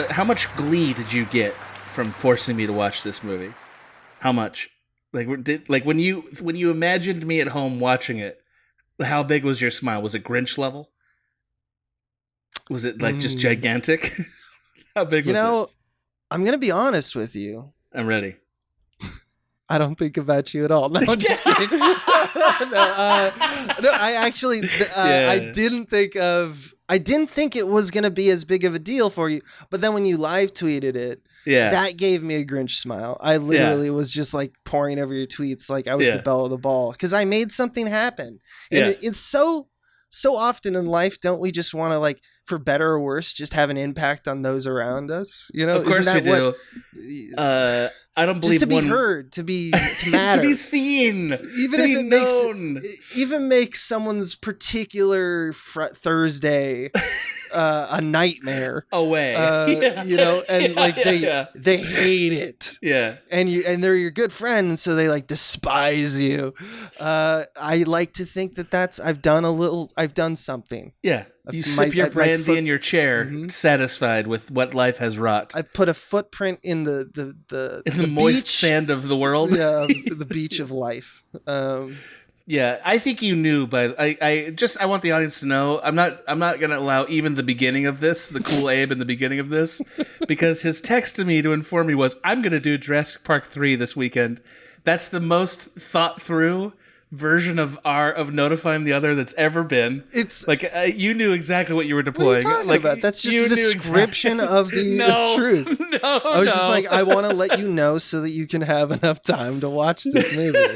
how much glee did you get from forcing me to watch this movie? How much? Like when you imagined me at home watching it, how big was your smile? Was it Grinch level? Was it like just gigantic? How big was it? I'm gonna be honest with you. I'm ready. I don't think about you at all. No, I'm just kidding. I actually, I didn't think it was going to be as big of a deal for you. But then when you live tweeted it, that gave me a Grinch smile. I literally was just like pouring over your tweets like I was the belle of the ball because I made something happen. And it's so often in life, don't we just want to, like, for better or worse, just have an impact on those around us? You know, of course we do. I don't believe just to be heard, to matter, to be seen, even if it known. Makes someone's particular Thursday a nightmare away. They hate it. Yeah, and they're your good friends, so they like despise you. I like to think that I've done something. Yeah. You sip your brandy in your chair, satisfied with what life has wrought. I put a footprint in the moist beach. Sand of the world. Yeah, the beach of life. Yeah, I think you knew, but I want the audience to know I'm not gonna allow even the beginning of this, the cool Abe in the beginning of this, because his text to me to inform me was, I'm gonna do Jurassic Park 3 this weekend. That's the most thought through version of notifying the other that's ever been. It's like you knew exactly what you were deploying. What are you talking about? That's just a description of the truth. No, I was just like, I want to let you know so that you can have enough time to watch this movie.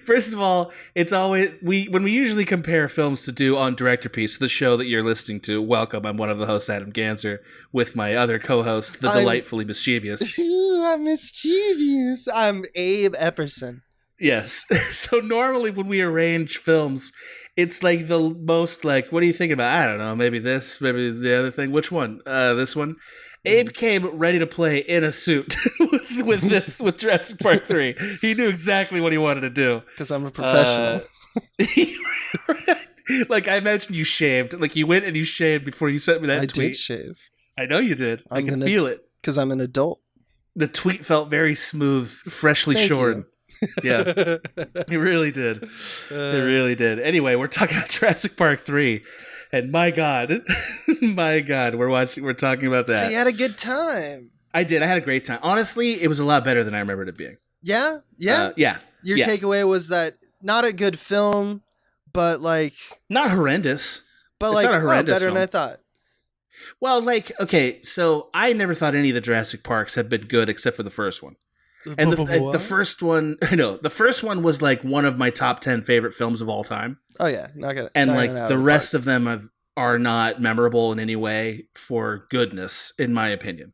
First of all, it's always when we usually compare films to do on Directorpiece, the show that you're listening to. Welcome, I'm one of the hosts, Adam Ganser, with my other co-host, the delightfully mischievous. I'm mischievous. I'm Abe Epperson. Yes. So normally when we arrange films, it's like the most like, what do you think about? I don't know, maybe this, maybe the other thing. Which one? This one. Abe came ready to play in a suit with Jurassic Park 3. He knew exactly what he wanted to do. Because I'm a professional. Like, I imagine you shaved. Like, you went and you shaved before you sent me that tweet. I did shave. I know you did. I can feel it. Because I'm an adult. The tweet felt very smooth, freshly shorn. Yeah, it really did. It really did. Anyway, we're talking about Jurassic Park 3. And my God, we're talking about that. So you had a good time. I did. I had a great time. Honestly, it was a lot better than I remembered it being. Yeah? Yeah. Your takeaway was that not a good film, but like... Not horrendous. But it's like, not a horrendous better film. than I thought. Well, like, okay, so I never thought any of the Jurassic Parks have been good except for the first one. And the first one, the first one was like one of my top 10 favorite films of all time. Oh yeah, the rest of them are not memorable in any way for goodness, in my opinion.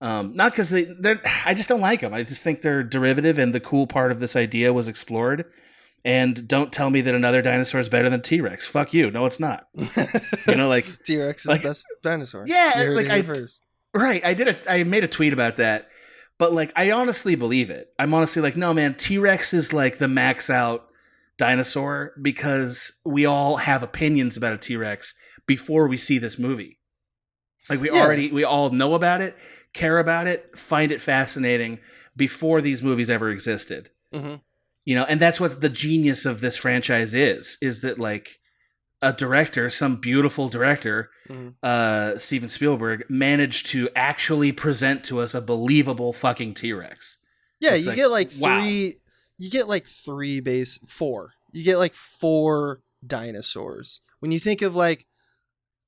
Not because I just don't like them. I just think they're derivative, and the cool part of this idea was explored. And don't tell me that another dinosaur is better than T-Rex. Fuck you. No, it's not. Like T-Rex is the best dinosaur. Yeah, right. I made a tweet about that. But, like, I honestly believe it. I'm honestly like, no, man, T-Rex is, like, the max-out dinosaur because we all have opinions about a T-Rex before we see this movie. Like, we all know about it, care about it, find it fascinating before these movies ever existed. Mm-hmm. And that's what the genius of this franchise is that, like, a director, some beautiful director, Steven Spielberg, managed to actually present to us a believable fucking T-Rex. Yeah, you get like three. You get like four. You get like four dinosaurs. When you think of like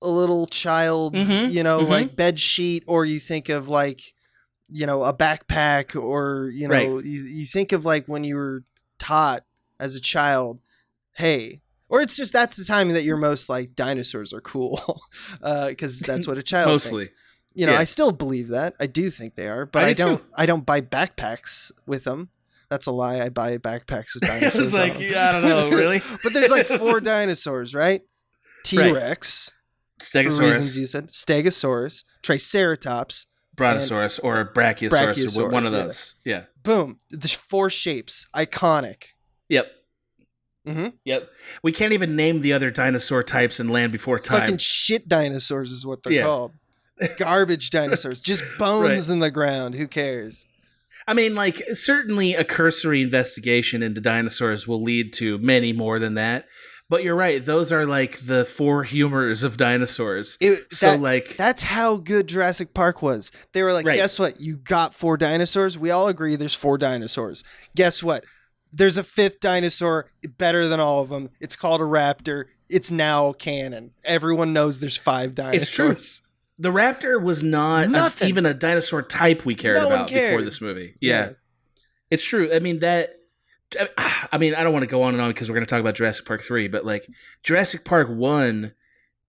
a little child's, like bed sheet, or you think of like, a backpack, or you think of like when you were taught as a child, hey. Or it's just that's the time that you're most like dinosaurs are cool, because that's what a child mostly thinks. I still believe that. I do think they are, but I don't buy backpacks with them. That's a lie. I buy backpacks with dinosaurs. It's like, I don't know, really. But there's like four dinosaurs, right? T-Rex, Stegosaurus, for reasons you said, Stegosaurus, Triceratops, Brontosaurus, or Brachiosaurus, or one of those. Yeah. Boom. The four shapes, iconic. Yep. Mm-hmm. Yep. We can't even name the other dinosaur types in Land Before Time. Fucking shit dinosaurs is what they're called. Garbage dinosaurs. Just bones in the ground. Who cares? I mean, like, certainly a cursory investigation into dinosaurs will lead to many more than that. But you're right; those are like the four humors of dinosaurs. That's how good Jurassic Park was. They were like, guess what? You got 4 dinosaurs. We all agree there's 4 dinosaurs. Guess what? There's a 5th dinosaur, better than all of them. It's called a raptor. It's now canon. Everyone knows there's 5 dinosaurs. It's true. The raptor was not even a dinosaur type we cared about before this movie. Yeah. It's true. I mean, I don't want to go on and on because we're going to talk about Jurassic Park 3, but like Jurassic Park 1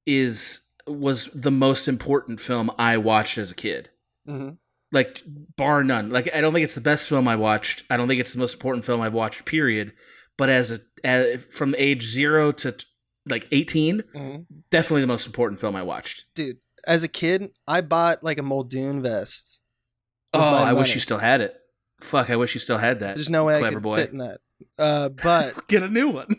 was the most important film I watched as a kid. Mm-hmm. Like, bar none. Like, I don't think it's the best film I watched. I don't think it's the most important film I've watched, period. But from age 0 to like 18, definitely the most important film I watched. Dude, as a kid, I bought like a Muldoon vest. I wish you still had it. Fuck, I wish you still had that. There's no way I could fit in that. But get a new one.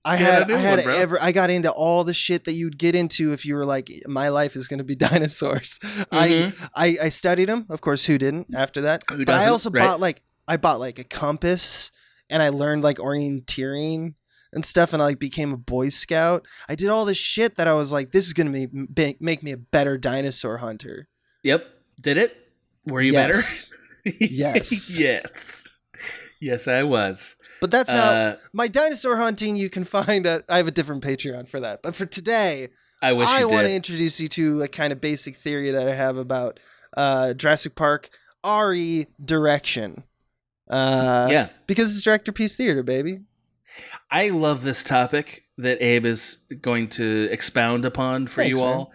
I got into all the shit that you'd get into if you were like, my life is going to be dinosaurs. Mm-hmm. I studied them. Of course, who didn't after that? But I also bought like a compass, and I learned like orienteering and stuff, and I like became a Boy Scout. I did all this shit that I was like, this is going to make me a better dinosaur hunter. Yep. Did it? Were you better? Yes. Yes, I was. But that's not my dinosaur hunting. You can find I have a different Patreon for that. But for today, I want to introduce you to a kind of basic theory that I have about Jurassic Park RE direction. Because it's Directorpiece theater, baby. I love this topic that Abe is going to expound upon for you all. Man.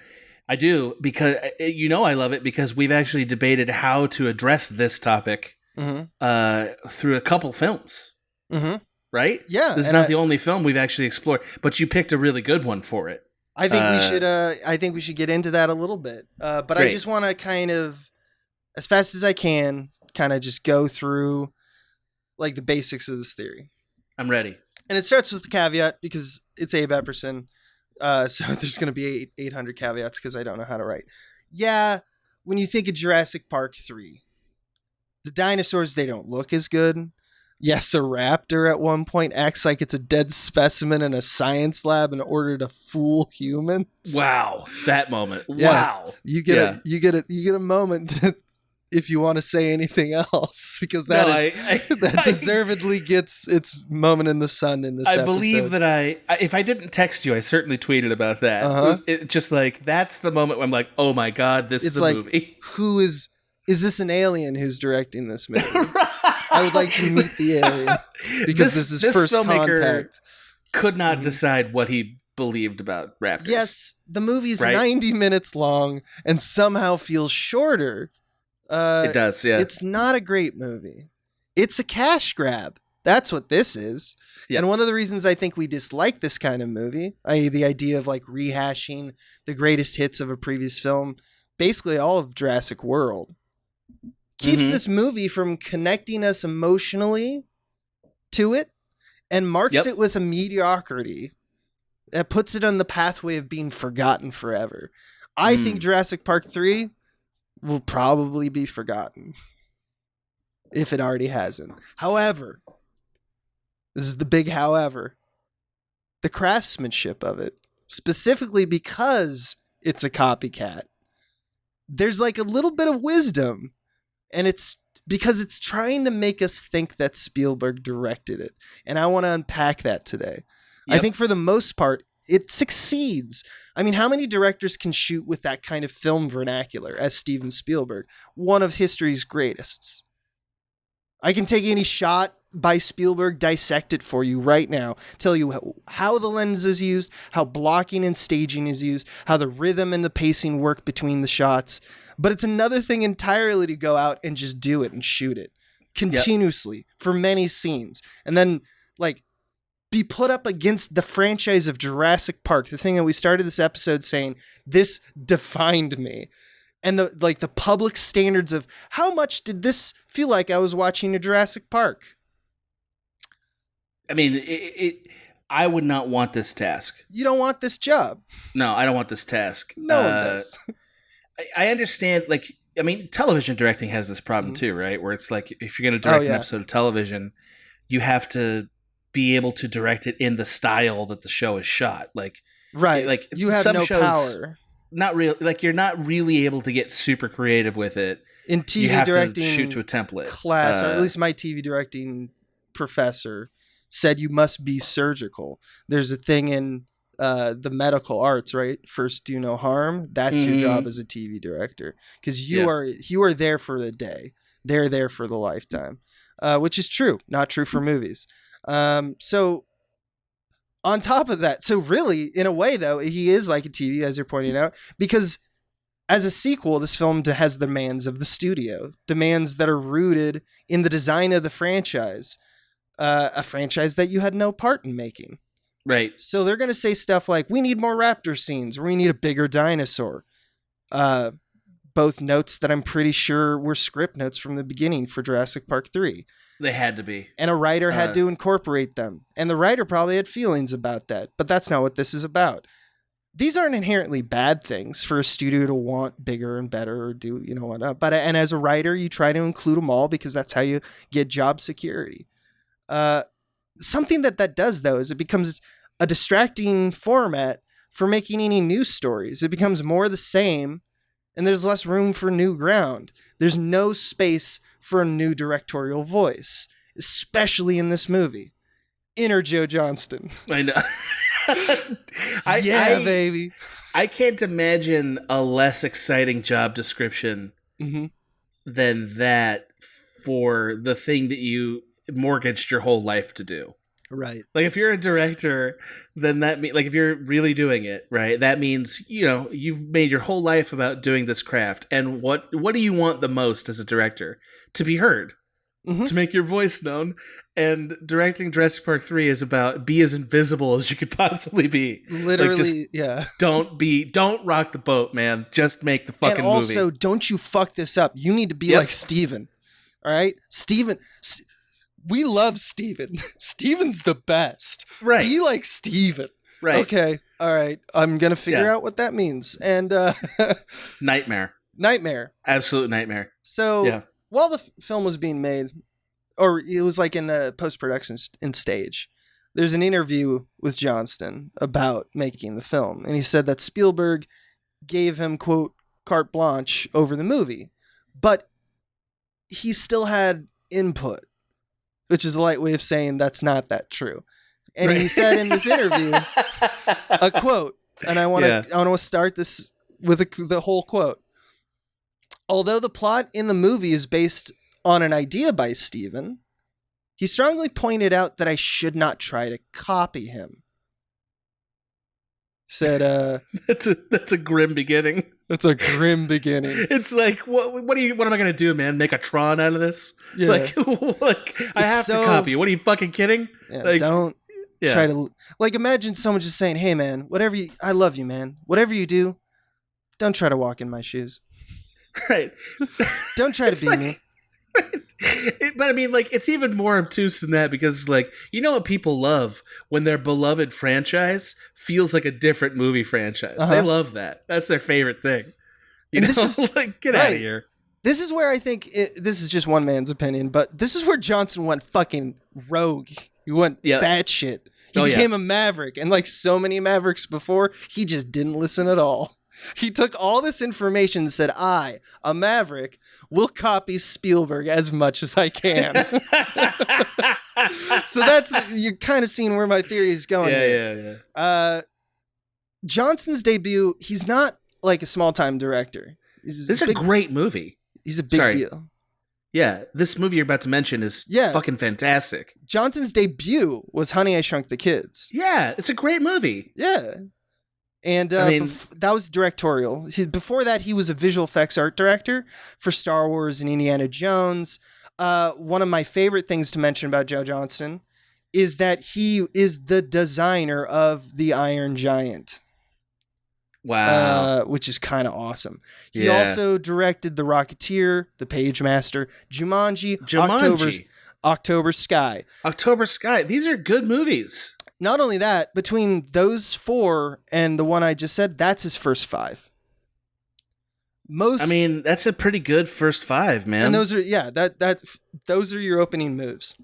I do, because I love it because we've actually debated how to address this topic through a couple films. Mm-hmm. Right? Yeah. This is not the only film we've actually explored, but you picked a really good one for it. I think we should get into that a little bit. But great. I just want to kind of, as fast as I can, kind of just go through like the basics of this theory. I'm ready. And it starts with the caveat because it's Abe Epperson. So there's going to be 800 caveats because I don't know how to write. Yeah, when you think of Jurassic Park 3, the dinosaurs, they don't look as good. Yes, a raptor at one point acts like it's a dead specimen in a science lab in order to fool humans. Wow, that moment. Yeah. Wow. You get a moment if you want to say anything else, because that deservedly gets its moment in the sun in this episode. I believe that if I didn't text you, I certainly tweeted about that. It just like, that's the moment where I'm like, oh my God, this is a movie. Who is this an alien who's directing this movie? I would like to meet the alien because this is first contact. Could not decide what he believed about raptors. Yes, the movie's 90 minutes long and somehow feels shorter. It does, yeah. It's not a great movie. It's a cash grab. That's what this is. Yep. And one of the reasons I think we dislike this kind of movie, i.e. the idea of like rehashing the greatest hits of a previous film, basically all of Jurassic World, keeps this movie from connecting us emotionally to it and marks it with a mediocrity that puts it on the pathway of being forgotten forever. I think Jurassic Park 3 will probably be forgotten if it already hasn't. However, this is the big however, the craftsmanship of it, specifically because it's a copycat, there's like a little bit of wisdom. And it's because it's trying to make us think that Spielberg directed it. And I want to unpack that today. Yep. I think for the most part, it succeeds. I mean, how many directors can shoot with that kind of film vernacular as Steven Spielberg, one of history's greatest? I can take any shot by Spielberg, dissect it for you right now, tell you how the lens is used, how blocking and staging is used, how the rhythm and the pacing work between the shots. But it's another thing entirely to go out and just do it and shoot it continuously for many scenes. And then like be put up against the franchise of Jurassic Park, the thing that we started this episode saying, this defined me. And the public standards of how much did this feel like I was watching a Jurassic Park? I mean, I would not want this task. You don't want this job. No, I don't want this task. No one does. I understand, like, I mean, television directing has this problem too, right? Where it's like, if you're going to direct an episode of television, you have to be able to direct it in the style that the show is shot. Like, right. Like you have some no shows, power. Not real. Like, you're not really able to get super creative with it. In TV you have directing, to shoot to a template class, or at least my TV directing professor said you must be surgical. There's a thing in the medical arts, right? First, do no harm. That's your job as a TV director, because you are there for the day. They're there for the lifetime, which is true. Not true for movies. So on top of that, so really, in a way, though, he is like a TV, as you're pointing out, because as a sequel, this film has demands of the studio, demands that are rooted in the design of the franchise, a franchise that you had no part in making. Right. So they're going to say stuff like, we need more raptor scenes, or we need a bigger dinosaur. Both notes that I'm pretty sure were script notes from the beginning for Jurassic Park 3. They had to be. And a writer had to incorporate them. And the writer probably had feelings about that, but that's not what this is about. These aren't inherently bad things for a studio to want bigger and better or do, whatnot. But, and as a writer, you try to include them all because that's how you get job security. Something that does, though, is it becomes a distracting format for making any new stories. It becomes more the same, and there's less room for new ground. There's no space for a new directorial voice, especially in this movie. Inner Joe Johnston. I know. Baby. I can't imagine a less exciting job description than that for the thing that you mortgaged your whole life to do. Right. Like, if you're a director, then like, if you're really doing it, right, that means, you've made your whole life about doing this craft. And what do you want the most as a director? To be heard, to make your voice known. And directing Jurassic Park 3 is about be as invisible as you could possibly be. Literally, Don't rock the boat, man. Just make the fucking movie. And also, don't you fuck this up. You need to be like Steven. All right? Steven... We love Steven. Steven's the best. Right. Be like Steven. Right. Okay. All right. I'm going to figure out what that means. And Nightmare. Absolute nightmare. So while the film was being made, or it was like in the post-production in stage, there's an interview with Johnston about making the film. And he said that Spielberg gave him, quote, carte blanche over the movie. But he still had input, which is a light way of saying that's not that true. And he said in this interview, a quote, and I want to start this with the whole quote. Although the plot in the movie is based on an idea by Steven, he strongly pointed out that I should not try to copy him. Said, that's a grim beginning. That's a grim beginning. It's like, what am I gonna do, man? Make a Tron out of this? Yeah. Like I have to copy you. What, are you fucking kidding? Yeah, like, don't try to, like, imagine someone just saying, hey man, I love you, man. Whatever you do, don't try to walk in my shoes. Right. Don't try to be me. Right. But I mean, like, it's even more obtuse than that, because, like, you know what people love when their beloved franchise feels like a different movie franchise. They love that. That's their favorite thing. You know, this is, like, get out of here. This is where I think this is just one man's opinion, but this is where Johnson went fucking rogue. He went batshit. He became a maverick, and like so many mavericks before, he just didn't listen at all. He took all this information and said, I, a maverick, will copy Spielberg as much as I can. So you're kind of seeing where my theory is going here. Yeah. Johnson's debut, he's not like a small-time director. This is a great movie. He's a big deal. Yeah, this movie you're about to mention is fucking fantastic. Johnson's debut was Honey, I Shrunk the Kids. Yeah, it's a great movie. Yeah. And that was directorial. Before that, he was a visual effects art director for Star Wars and Indiana Jones. One of my favorite things to mention about Joe Johnston is that he is the designer of the Iron Giant. Wow. Which is kind of awesome. He also directed The Rocketeer, The Page Master, Jumanji. October Sky. October Sky. These are good movies. Not only that, between those four and the one I just said, that's his first five. Most, I mean, that's a pretty good first 5, man. and those are those are your opening moves.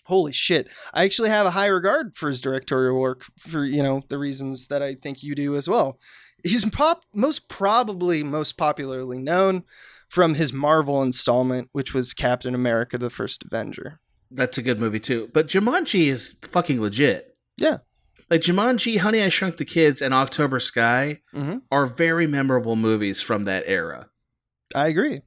Holy shit. I actually have a high regard for his directorial work for, the reasons that I think you do as well. He's most popularly known from his Marvel installment, which was Captain America: The First Avenger. That's a good movie too. But Jumanji is fucking legit. Yeah. Like Jumanji, Honey, I Shrunk the Kids, and October Sky are very memorable movies from that era. I agree.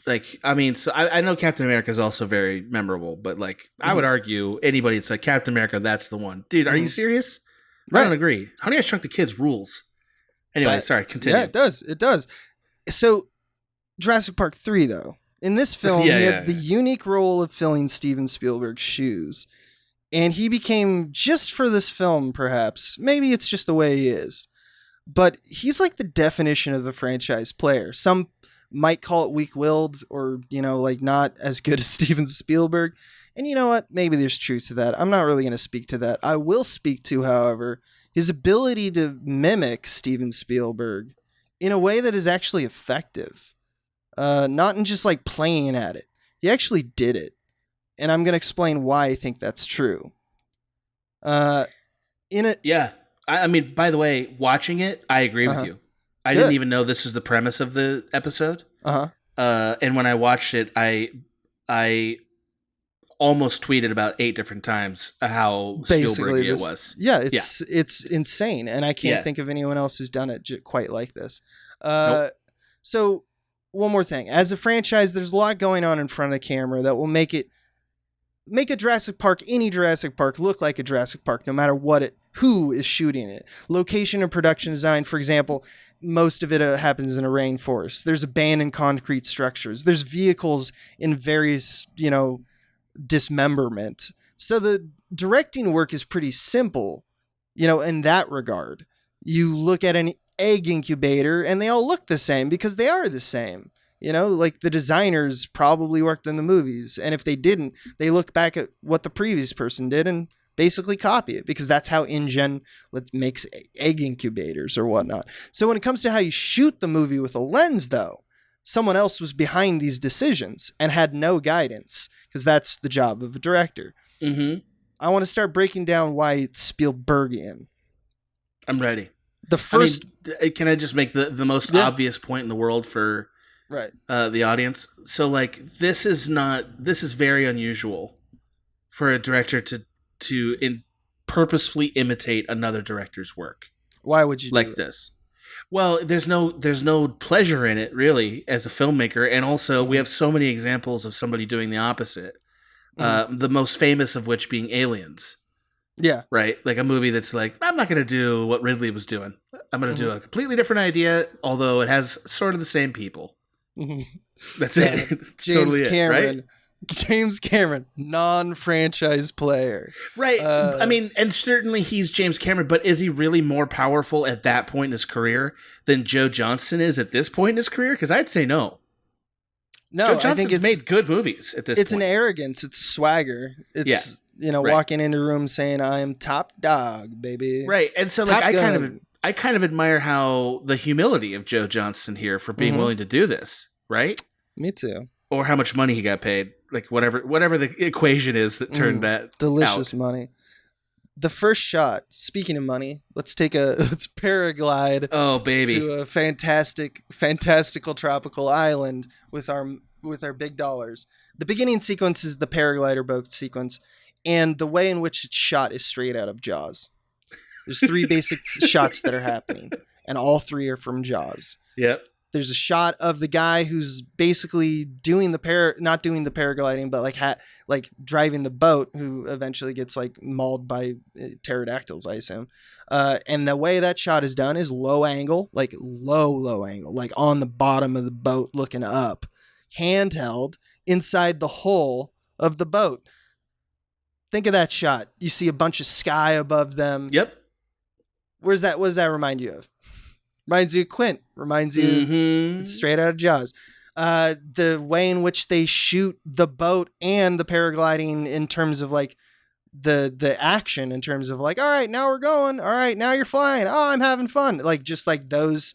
Like, I mean, so I know Captain America is also very memorable, but like, I would argue anybody that's like Captain America, that's the one. Dude, are you serious? Right. I don't agree. Honey, I Shrunk the Kids rules. Anyway, sorry, continue. Yeah, it does. It does. So, Jurassic Park 3, though. In this film, he had the unique role of filling Steven Spielberg's shoes. And he became, just for this film, perhaps, maybe it's just the way he is, but he's like the definition of the franchise player. Some might call it weak-willed or, like not as good as Steven Spielberg. And you know what? Maybe there's truth to that. I'm not really going to speak to that. I will speak to, however, his ability to mimic Steven Spielberg in a way that is actually effective. Not in just like playing at it. He actually did it. And I'm going to explain why I think that's true. Yeah. I mean, by the way, watching it, I agree with you. I didn't even know this was the premise of the episode. And when I watched it, I almost tweeted about 8 different times how Spielberg it was. Yeah, it's insane. And I can't think of anyone else who's done it quite like this. Nope. So one more thing. As a franchise, there's a lot going on in front of the camera that will make a Jurassic Park, any Jurassic Park, look like a Jurassic Park, no matter who is shooting it. Location and production design, for example, most of it happens in a rainforest. There's abandoned concrete structures. There's vehicles in various, dismemberment. So the directing work is pretty simple, in that regard. You look at an egg incubator and they all look the same because they are the same. Like the designers probably worked in the movies. And if they didn't, they look back at what the previous person did and basically copy it because that's how InGen makes egg incubators or whatnot. So when it comes to how you shoot the movie with a lens, though, someone else was behind these decisions and had no guidance because that's the job of a director. I want to start breaking down why it's Spielbergian. I'm ready. Can I just make the most obvious point in the world for the audience? So like this is very unusual for a director to purposefully imitate another director's work. Why would you like this? Well, there's no pleasure in it really as a filmmaker, and also we have so many examples of somebody doing the opposite. The most famous of which being Aliens. Yeah. Right? Like a movie that's like, I'm not going to do what Ridley was doing. I'm going to do a completely different idea, although it has sort of the same people. That's it. James Cameron. Right? James Cameron, non-franchise player. Right. I mean, and certainly he's James Cameron, but is he really more powerful at that point in his career than Joe Johnston is at this point in his career? Because I'd say no. No, Joe Johnston's made good movies at this point. It's an arrogance. It's swagger. It's, walking into a room saying, I am top dog, baby. Right. And so like I kind of admire how the humility of Joe Johnston here for being willing to do this. Right. Me too. Or how much money he got paid. Like whatever the equation is that turned that delicious out. Money. The first shot, speaking of money, let's paraglide to a fantastical tropical island with our big dollars. The beginning sequence is the paraglider boat sequence, and the way in which it's shot is straight out of Jaws. There's 3 basic shots that are happening, and all 3 are from Jaws. Yep. There's a shot of the guy who's basically doing not doing the paragliding, but like driving the boat, who eventually gets like mauled by pterodactyls, I assume. And the way that shot is done is low angle, like low angle, like on the bottom of the boat looking up, handheld inside the hull of the boat. Think of that shot. You see a bunch of sky above them. Yep. What does that remind you of? Reminds you of Quint. Reminds you, it's straight out of Jaws. The way in which they shoot the boat and the paragliding in terms of like the action, in terms of like, all right, now we're going. All right, now you're flying. Oh, I'm having fun. Like just like those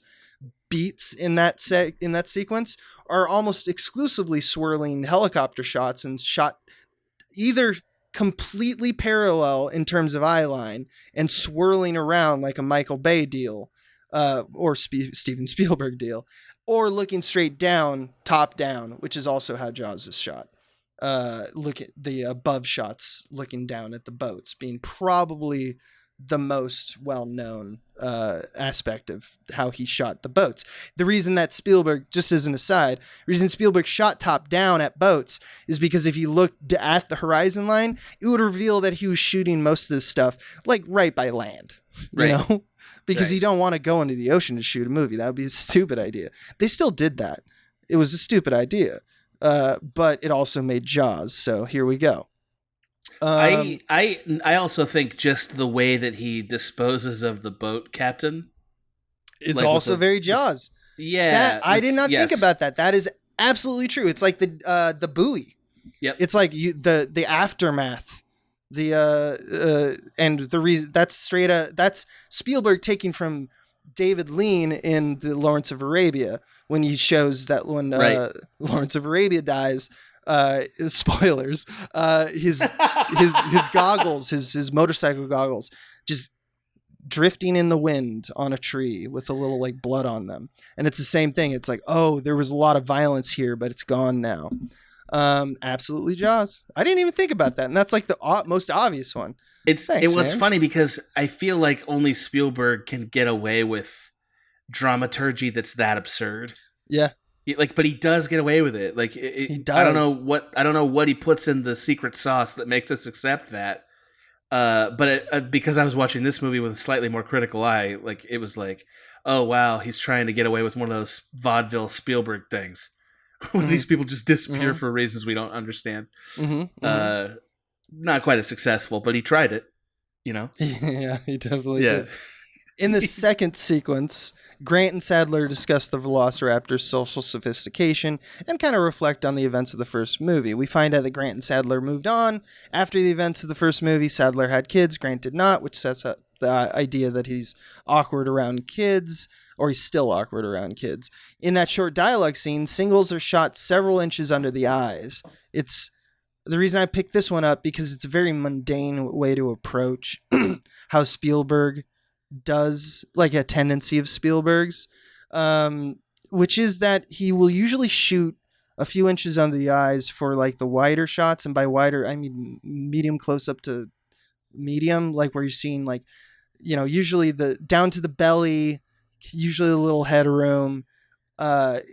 beats in that sequence are almost exclusively swirling helicopter shots and shot either completely parallel in terms of eye line and swirling around like a Michael Bay deal, or Steven Spielberg deal, or looking straight down, top down, which is also how Jaws is shot. Look at the above shots looking down at the boats being probably the most well-known aspect of how he shot the boats. The reason that Spielberg, just as an aside, the reason Spielberg shot top down at boats is because if you looked at the horizon line, it would reveal that he was shooting most of this stuff like right by land, you know, because you don't want to go into the ocean to shoot a movie. That would be a stupid idea. They still did that. It was a stupid idea, but it also made Jaws. So here we go. I also think just the way that he disposes of the boat captain is like also very Jaws. I did not think about that. That is absolutely true. It's like the buoy. Yep. It's like the aftermath. And the reason that's Spielberg taking from David Lean in the Lawrence of Arabia when he shows that when Lawrence of Arabia dies. Spoilers. His goggles, his motorcycle goggles, just drifting in the wind on a tree with a little like blood on them, and it's the same thing. It's like, oh, there was a lot of violence here, but it's gone now. Absolutely, Jaws. I didn't even think about that, and that's like the most obvious one. It's funny because I feel like only Spielberg can get away with dramaturgy that's that absurd. Yeah. Like, but he does get away with it. Like, he does. I don't know what he puts in the secret sauce that makes us accept that. But because I was watching this movie with a slightly more critical eye, like it was like, oh wow, he's trying to get away with one of those vaudeville Spielberg things, when these people just disappear for reasons we don't understand. Not quite as successful, but he tried it. You know? Yeah, he definitely did. In the second sequence, Grant and Sadler discuss the Velociraptor's social sophistication and kind of reflect on the events of the first movie. We find out that Grant and Sadler moved on after the events of the first movie. Sadler had kids, Grant did not, which sets up the idea that he's awkward around kids, or he's still awkward around kids. In that short dialogue scene, singles are shot several inches under the eyes. It's the reason I picked this one up because it's a very mundane way to approach how Spielberg does, like a tendency of Spielberg's, which is that he will usually shoot a few inches under the eyes for like the wider shots, and by wider I mean medium close up to medium, like where you're seeing like, you know, usually the down to the belly, usually a little headroom,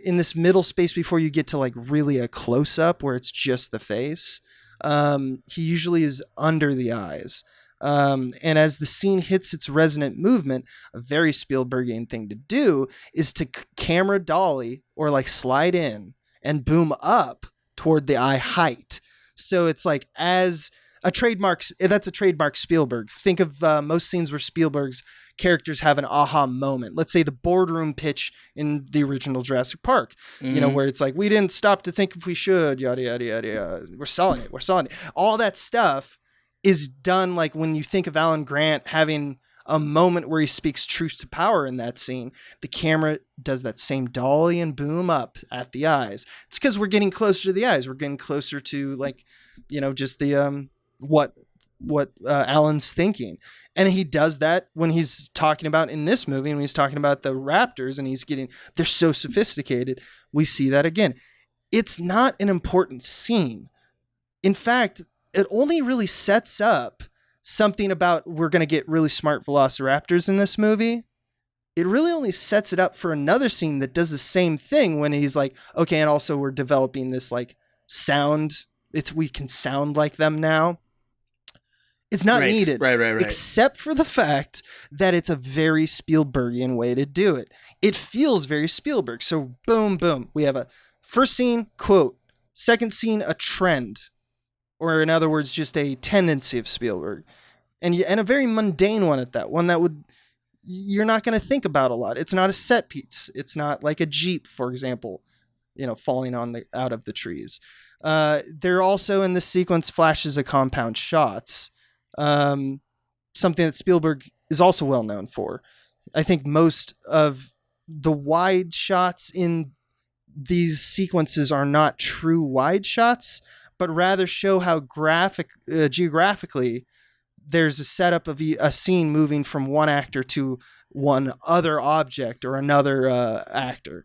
in this middle space before you get to like really a close up where it's just the face. He usually is under the eyes. And as the scene hits its resonant movement, a very Spielbergian thing to do is to camera dolly or like slide in and boom up toward the eye height. So it's like as a trademark, that's a trademark Spielberg. Think of most scenes where Spielberg's characters have an aha moment. Let's say the boardroom pitch in the original Jurassic Park, you know, where it's like, we didn't stop to think if we should, yada, yada, yada, yada. We're selling it. All that stuff is done like when you think of Alan Grant having a moment where he speaks truth to power in that scene, the camera does that same dolly and boom up at the eyes. It's because we're getting closer to the eyes. We're getting closer to like, you know, just the, what Alan's thinking. And he does that when he's talking about in this movie, when he's talking about the raptors and they're so sophisticated. We see that again. It's not an important scene. In fact, it only really sets up something about we're going to get really smart velociraptors in this movie. It really only sets it up for another scene that does the same thing when he's like, okay, and also we're developing this like sound. We can sound like them now. It's not needed, right. Except for the fact that it's a very Spielbergian way to do it. It feels very Spielberg. So boom, boom. We have a first scene, quote. Second scene, a trend. Or in other words, just a tendency of Spielberg. And a very mundane one at that. One that you're not going to think about a lot. It's not a set piece. It's not like a Jeep, for example, you know, falling out of the trees. There also in this sequence flashes of compound shots. Something that Spielberg is also well known for. I think most of the wide shots in these sequences are not true wide shots, but rather show how geographically there's a setup of a scene moving from one actor to one other object or another actor.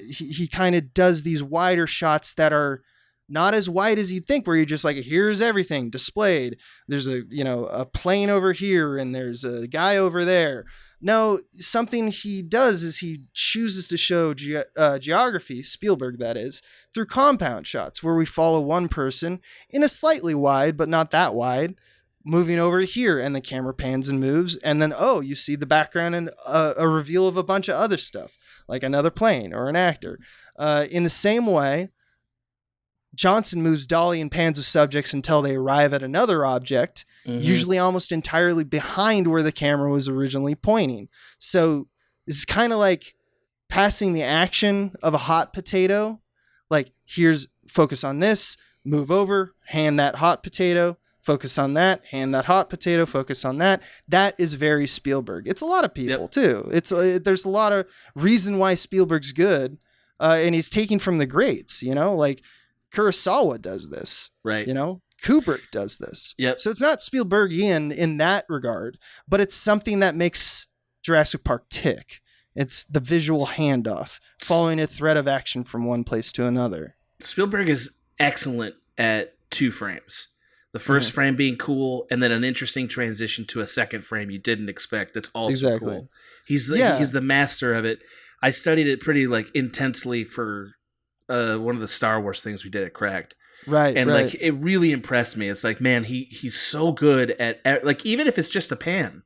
He kind of does these wider shots that are not as wide as you'd think, where you're just like, here's everything displayed. There's a plane over here and there's a guy over there. No, something he does is he chooses to show geography, Spielberg that is, through compound shots where we follow one person in a slightly wide, but not that wide, moving over to here, and the camera pans and moves, and then, you see the background and a reveal of a bunch of other stuff, like another plane or an actor. In the same way, Johnston moves dolly and pans with subjects until they arrive at another object, usually almost entirely behind where the camera was originally pointing. So it's kind of like passing the action of a hot potato. Like, here's focus on this, move over, hand that hot potato, focus on that, hand that hot potato, focus on that. That is very Spielberg. It's a lot of people too. There's a lot of reason why Spielberg's good, and he's taking from the greats, like Kurosawa does this, right? Kubrick does this. Yep. So it's not Spielbergian in that regard, but it's something that makes Jurassic Park tick. It's the visual handoff, following a thread of action from one place to another. Spielberg is excellent at 2 frames. The first frame being cool, and then an interesting transition to a second frame you didn't expect. That's also cool. He's the master of it. I studied it pretty intensely for one of the Star Wars things we did at Cracked. Right. And it really impressed me. It's like, man, he's so good at even if it's just a pan,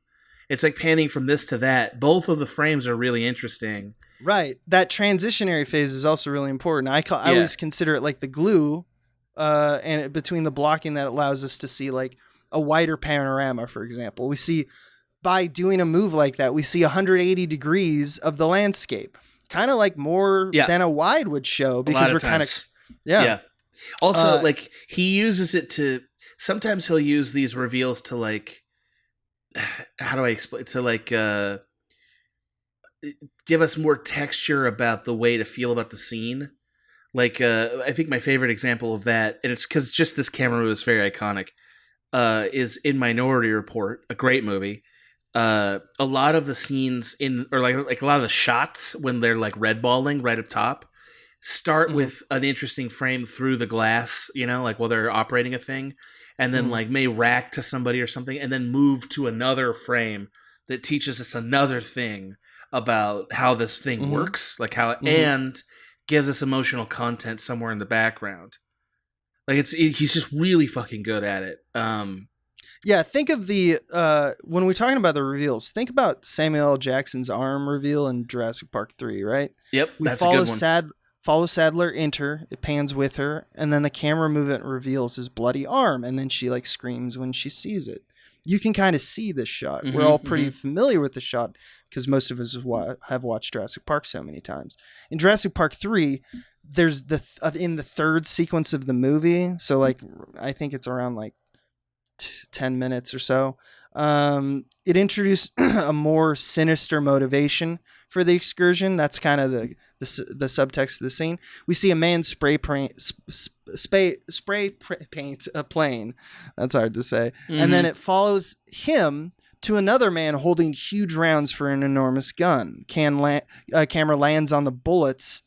it's like panning from this to that. Both of the frames are really interesting. Right. That transitionary phase is also really important. I always consider it like the glue, and between the blocking that allows us to see like a wider panorama, for example. We see, by doing a move like that, we see 180 degrees of the landscape. Kind of like more than a wide would show, because we're kind of Also, he uses it to. Sometimes he'll use these reveals to how do I explain? To give us more texture about the way to feel about the scene. I think my favorite example of that, and it's because just this camera move is very iconic, is in Minority Report, a great movie. A lot of the scenes a lot of the shots when they're red balling right up top start with an interesting frame through the glass, while they're operating a thing, and then may rack to somebody or something, and then move to another frame that teaches us another thing about how this thing works, and gives us emotional content somewhere in the background. He's just really fucking good at it. Yeah, think of when we're talking about the reveals, think about Samuel L. Jackson's arm reveal in Jurassic Park 3, right? Yep, that's a good one. Follow Sadler enter, it pans with her, and then the camera movement reveals his bloody arm, and then she screams when she sees it. You can kind of see this shot. We're all pretty familiar with the shot because most of us have watched Jurassic Park so many times. In Jurassic Park 3, there's in the third sequence of the movie, so I think it's around 10 minutes or so. It introduced a more sinister motivation for the excursion. That's kind of the subtext of the scene. We see a man spray paint a plane. That's hard to say. And then it follows him to another man holding huge rounds for an enormous gun. Camera lands on the bullets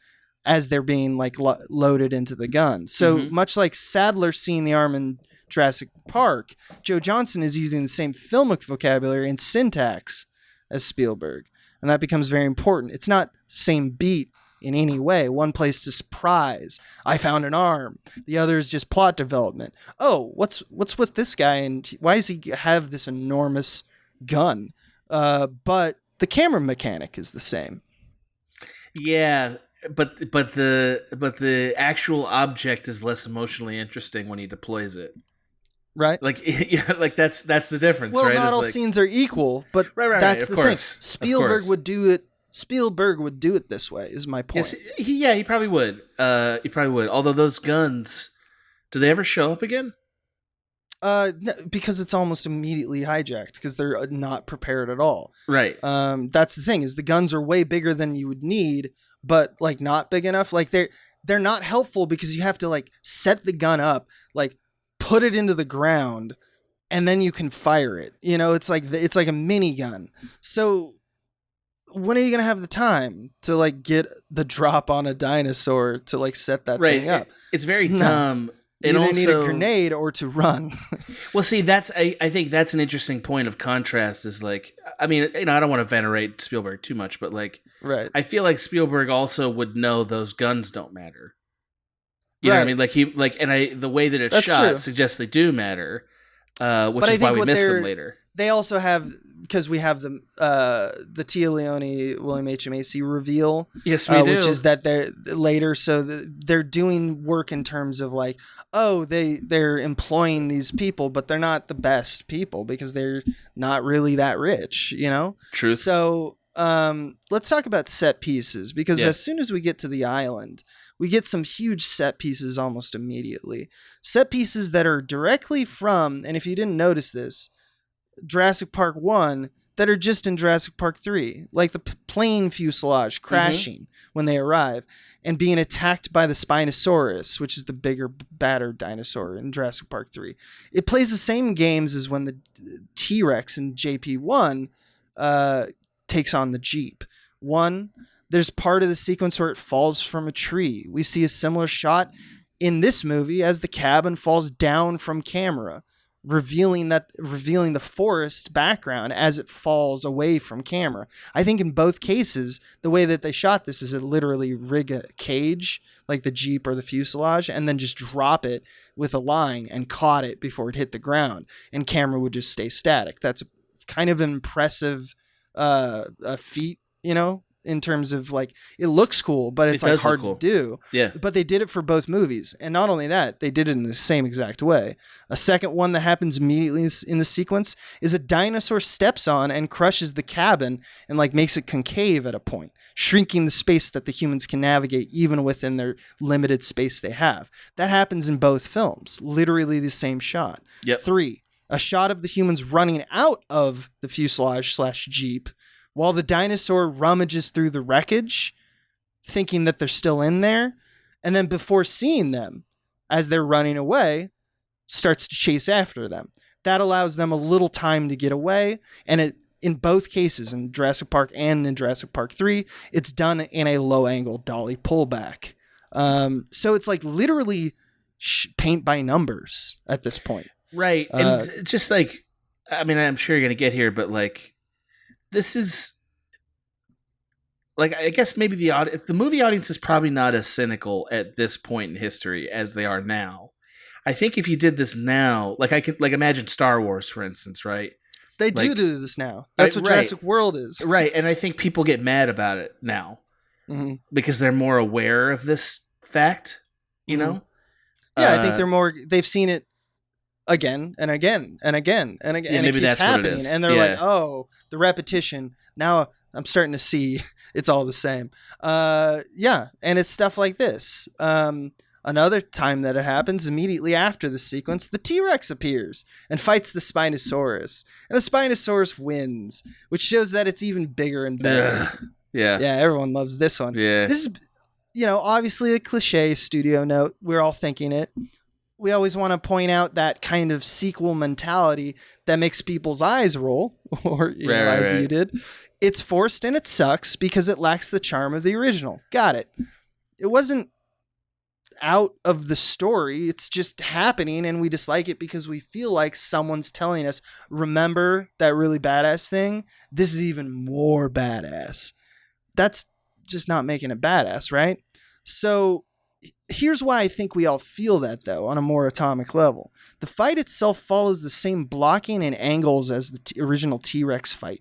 as they're being loaded into the gun. So much like Sadler seeing the arm in Jurassic Park, Joe Johnston is using the same filmic vocabulary and syntax as Spielberg, and that becomes very important. It's not same beat in any way. One plays to surprise, I found an arm. The other is just plot development. Oh, what's with this guy, and why does he have this enormous gun? But the camera mechanic is the same. Yeah, but the actual object is less emotionally interesting when he deploys it. Right. That's the difference, well, right? Not all scenes are equal, but that's the thing. Spielberg would do it. Spielberg would do it this way, is my point. Yes, he probably would. Although those guns, do they ever show up again? Because it's almost immediately hijacked because they're not prepared at all. Right. That's the thing, is the guns are way bigger than you would need, but like not big enough. Like they're not helpful because you have to like set the gun up, like put it into the ground, and then you can fire it. You know, it's like a mini gun. So when are you gonna have the time to like get the drop on a dinosaur to like set that thing up? It's very dumb. You either need a grenade or to run. Well, see, I think that's an interesting point of contrast. Is like, I mean, you know, I don't want to venerate Spielberg too much, but like, right. I feel like Spielberg also would know those guns don't matter. You know what I mean? Like the way that it's shot suggests they do matter, which is why we miss them later. They also have, because we have the Tia Leone, William H. Macy reveal. Yes, we do. Which is that they're later, so they're doing work in terms of like, oh, they're employing these people, but they're not the best people because they're not really that rich, you know? Truth. So let's talk about set pieces, because as soon as we get to the island, we get some huge set pieces almost immediately. Set pieces that are directly from, and if you didn't notice this, Jurassic Park 1, that are just in Jurassic Park 3, like the plane fuselage crashing when they arrive and being attacked by the Spinosaurus, which is the bigger, badder dinosaur in Jurassic Park 3. It plays the same games as when the T-Rex in JP1 takes on the Jeep. There's part of the sequence where it falls from a tree. We see a similar shot in this movie as the cabin falls down from camera, revealing the forest background as it falls away from camera. I think in both cases, the way that they shot this is it literally rig a cage, like the Jeep or the fuselage, and then just drop it with a line and caught it before it hit the ground, and camera would just stay static. That's kind of an impressive feat, you know, in terms of like, it looks cool, but it's like hard to do. Yeah. But they did it for both movies. And not only that, they did it in the same exact way. A second one that happens immediately in the sequence is a dinosaur steps on and crushes the cabin and like makes it concave at a point, shrinking the space that the humans can navigate even within their limited space they have. That happens in both films. Literally the same shot. Yep. 3, a shot of the humans running out of the fuselage/Jeep while the dinosaur rummages through the wreckage, thinking that they're still in there, and then before seeing them, as they're running away, starts to chase after them. That allows them a little time to get away, and it, in both cases, in Jurassic Park and in Jurassic Park 3, it's done in a low-angle dolly pullback. So it's like literally paint by numbers at this point. Right, and it's just like, I mean, I'm sure you're going to get here, but like, this is, like, I guess maybe the movie audience is probably not as cynical at this point in history as they are now. I think if you did this now, like I could, like, imagine Star Wars, for instance, right? They do this now. That's what Jurassic World is. Right, and I think people get mad about it now because they're more aware of this fact, you know? Yeah, I think they've seen it again and again and again and again, and it keeps happening, and they're like, oh, the repetition. Now I'm starting to see it's all the same. And it's stuff like this. Another time that it happens, immediately after the sequence, the T-Rex appears and fights the Spinosaurus, and the Spinosaurus wins, which shows that it's even bigger and better. Yeah, everyone loves this one. This is, you know, obviously a cliche studio note. We're all thinking it. We always want to point out that kind of sequel mentality that makes people's eyes roll, or as you did. It's forced and it sucks because it lacks the charm of the original. Got it. It wasn't out of the story. It's just happening, and we dislike it because we feel like someone's telling us, remember that really badass thing? This is even more badass. That's just not making it badass, right? So here's why I think we all feel that, though, on a more atomic level. The fight itself follows the same blocking and angles as the original T-Rex fight.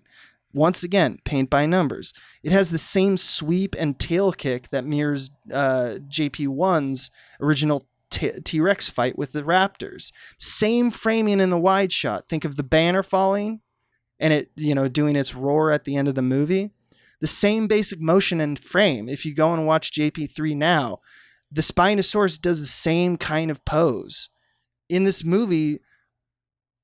Once again, paint by numbers. It has the same sweep and tail kick that mirrors JP1's original T-Rex fight with the Raptors. Same framing in the wide shot. Think of the banner falling and it, you know, doing its roar at the end of the movie. The same basic motion and frame. If you go and watch JP3 now, the Spinosaurus does the same kind of pose. In this movie,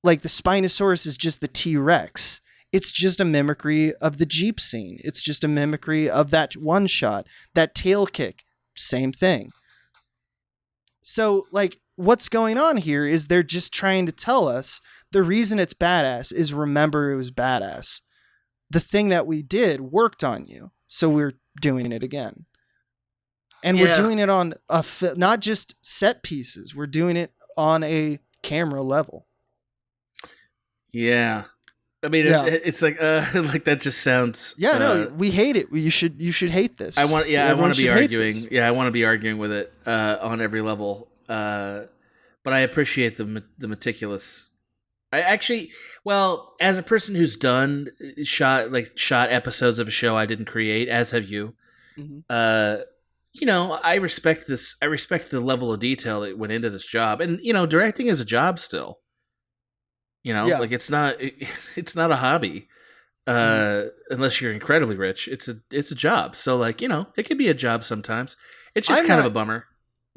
like the Spinosaurus is just the T-Rex. It's just a mimicry of the Jeep scene. It's just a mimicry of that one shot, that tail kick, same thing. So like what's going on here is they're just trying to tell us the reason it's badass is remember it was badass. The thing that we did worked on you. So we're doing it again. And we're doing it on not just set pieces. We're doing it on a camera level. Yeah. I mean, it's like that just sounds. Yeah, no, we hate it. You should hate this. I want to be arguing. Yeah, I want to be arguing with it on every level. But I appreciate the meticulous. I actually, as a person who's done shot episodes of a show I didn't create, as have you. Mm-hmm. I respect this. I respect the level of detail that went into this job, and directing is a job still. Like it's not a hobby, unless you're incredibly rich. It's a job. So like, it could be a job sometimes. It's just kind of a bummer.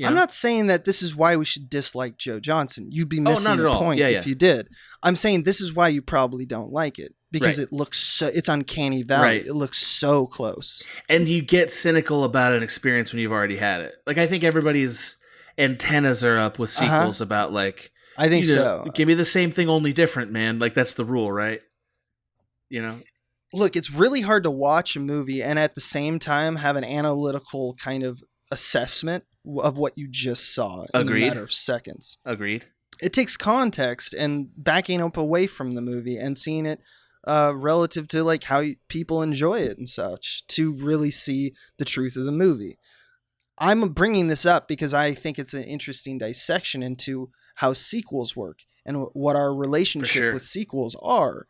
I'm not saying that this is why we should dislike Joe Johnston. You'd be missing the point if you did. I'm saying this is why you probably don't like it because it looks it's uncanny valley. Right. It looks so close. And you get cynical about an experience when you've already had it. Like I think everybody's antennas are up with sequels about like, I think so. Give me the same thing, only different, man. Like that's the rule, right? Look, it's really hard to watch a movie and at the same time have an analytical kind of assessment of what you just saw in a matter of seconds. Agreed. It takes context and backing up away from the movie and seeing it relative to like how people enjoy it and such to really see the truth of the movie. I'm bringing this up because I think it's an interesting dissection into how sequels work and what our relationship with sequels are.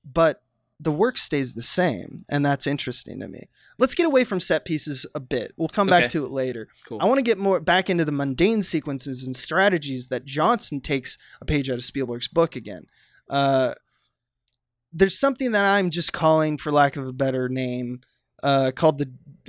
But the work stays the same, and that's interesting to me. Let's get away from set pieces a bit. We'll come back to it later. Cool. I want to get more back into the mundane sequences and strategies that Johnston takes a page out of Spielberg's book again. There's something that I'm just calling, for lack of a better name, called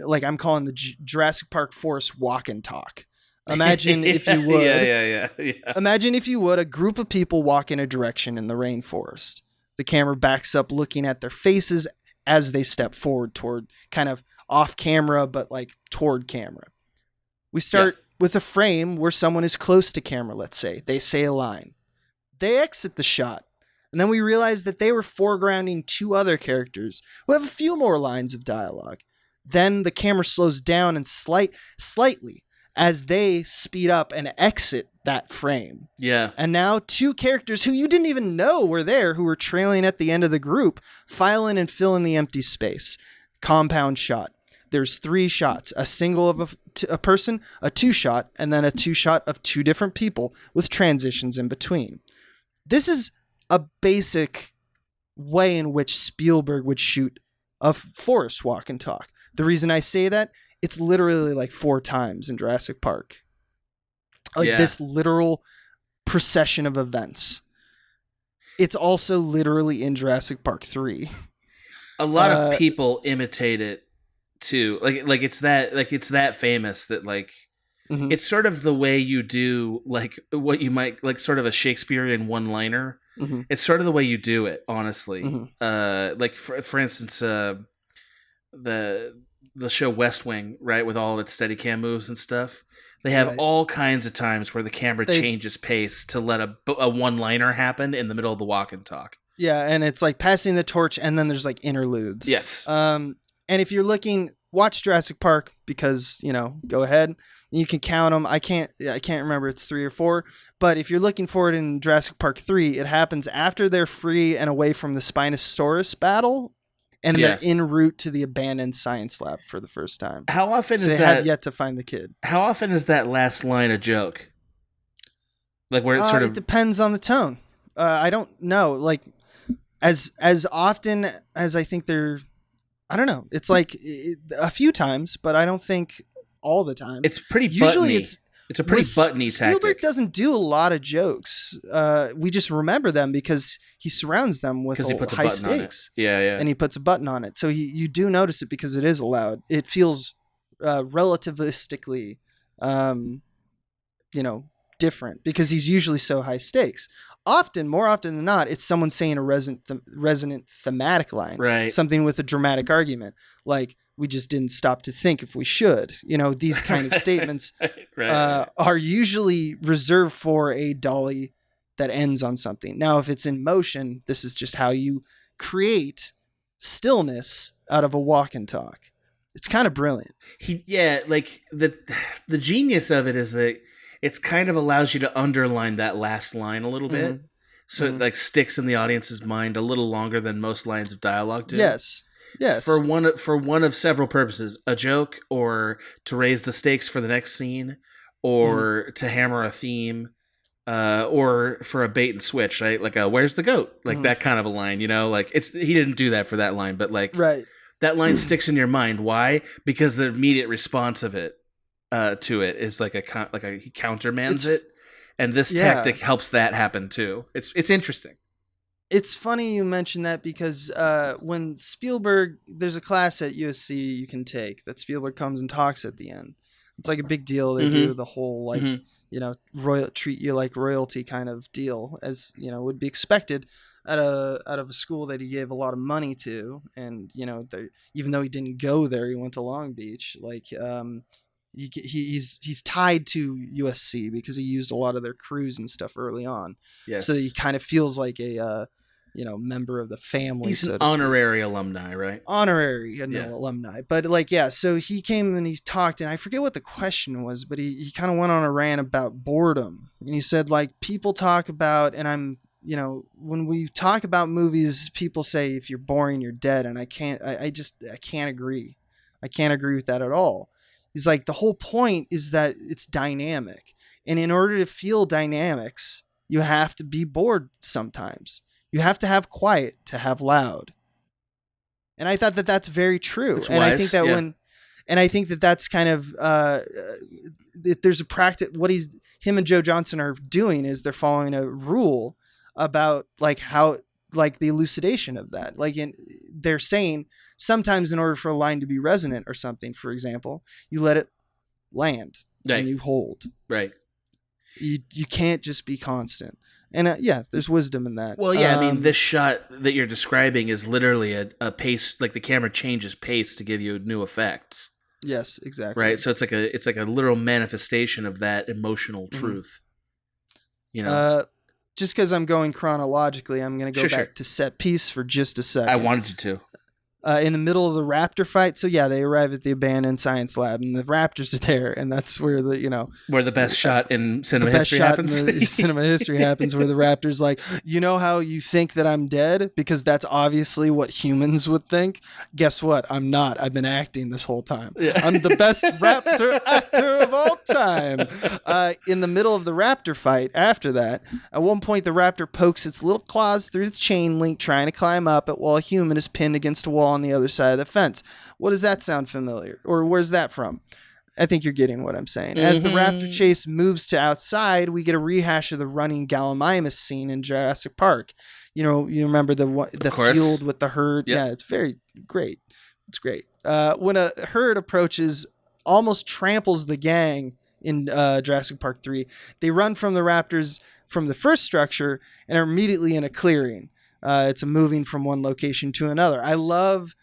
I'm calling the Jurassic Park Forest walk and talk. Imagine if you would. Yeah. Imagine if you would a group of people walk in a direction in the rainforest. The camera backs up looking at their faces as they step forward toward kind of off camera, but like toward camera. We start with a frame where someone is close to camera, let's say. They say a line. They exit the shot. And then we realize that they were foregrounding two other characters who have a few more lines of dialogue. Then the camera slows down and slightly as they speed up and exit that frame. Yeah. And now two characters who you didn't even know were there, who were trailing at the end of the group, file in and fill in the empty space. Compound shot. There's 3 shots, a single of a person, a 2-shot, and then a 2-shot of 2 different people with transitions in between. This is a basic way in which Spielberg would shoot a forest walk and talk. The reason I say that, it's literally like 4 times in Jurassic Park. This literal procession of events. It's also literally in Jurassic Park 3. A lot of people imitate it too. Like it's that famous that like it's sort of the way you do like what you might like sort of a Shakespearean one-liner. Mm-hmm. It's sort of the way you do it, honestly. Mm-hmm. Like for instance, the show West Wing, right, with all of its Steadicam moves and stuff. They have all kinds of times where the camera changes pace to let a one-liner happen in the middle of the walk and talk. Yeah, and it's like passing the torch, and then there's like interludes. Yes. And if you're looking, watch Jurassic Park because go ahead. You can count them. I can't remember. It's 3 or 4. But if you're looking for it in Jurassic Park 3, it happens after they're free and away from the Spinosaurus battle. And they're en route to the abandoned science lab for the first time. How often is that? They have yet to find the kid. How often is that last line a joke? Like where it's it depends on the tone. I don't know. Like as often as I think they're, I don't know. It's like a few times, but I don't think all the time. It's pretty usually buttony. It's a pretty buttony tactic. Spielberg doesn't do a lot of jokes. We just remember them because he surrounds them with high stakes. Yeah. And he puts a button on it. So you do notice it because it is loud. It feels relativistically, different because he's usually so high stakes. more often than not, it's someone saying a resonant thematic line, right? Something with a dramatic argument, like we just didn't stop to think if we should. These kind of statements are usually reserved for a dolly that ends on something. Now, if it's in motion, this is just how you create stillness out of a walk and talk. It's kind of brilliant. Like the genius of it is that it's kind of allows you to underline that last line a little bit. So it like sticks in the audience's mind a little longer than most lines of dialogue do. Yes. For one of several purposes, a joke, or to raise the stakes for the next scene, or to hammer a theme, or for a bait and switch, right? Like where's the goat? Like that kind of a line, like he didn't do that for that line, but like that line sticks in your mind. Why? Because the immediate response of it to it is like he countermands it. And this tactic helps that happen too. It's interesting. It's funny you mention that because when Spielberg, there's a class at USC you can take that Spielberg comes and talks at the end. It's like a big deal. They do the whole like treat you like royalty kind of deal, as would be expected out of a school that he gave a lot of money to, and even though he didn't go there, he went to Long Beach. Like he's tied to USC because he used a lot of their crews and stuff early on. Yes. So he kind of feels like a member of the family. He's an honorary alumni, right? Honorary alumni. But so he came and he talked, and I forget what the question was, but he kind of went on a rant about boredom. And he said, like, people talk about, and I'm, when we talk about movies, people say if you're boring, you're dead. And I can't agree. I can't agree with that at all. He's like, the whole point is that it's dynamic. And in order to feel dynamics, you have to be bored sometimes. You have to have quiet to have loud. And I thought that that's very true. That's and wise. I think that I think that that's kind of, there's a practice, him and Joe Johnston are doing is they're following a rule about like how, like the elucidation of that. Like they're saying sometimes in order for a line to be resonant or something, for example, you let it land and you hold. Right. You can't just be constant. And there's wisdom in that. Well, I mean, this shot that you're describing is literally a pace, like the camera changes pace to give you new effects. Yes, exactly. Right. So it's like a literal manifestation of that emotional truth. Just because I'm going chronologically, I'm going to go back to set piece for just a second. I wanted you to. In the middle of the raptor fight. So they arrive at the abandoned science lab and the raptors are there. And that's where where the best shot in cinema history happens. Cinema history happens where the raptor's like, how you think that I'm dead? Because that's obviously what humans would think. Guess what? I'm not. I've been acting this whole time. Yeah. I'm the best raptor actor of all time. In the middle of the raptor fight after that, at one point the raptor pokes its little claws through the chain link trying to climb up it while a human is pinned against a wall on the other side of the fence. What does that sound familiar? Or where's that from? I think you're getting what I'm saying. As the raptor chase moves to outside, we get a rehash of the running Gallimimus scene in Jurassic Park. You remember the field with the herd? Yep. Yeah, it's very great. It's great. When a herd approaches, almost tramples the gang in Jurassic Park 3, they run from the raptors from the first structure and are immediately in a clearing. It's a moving from one location to another. I love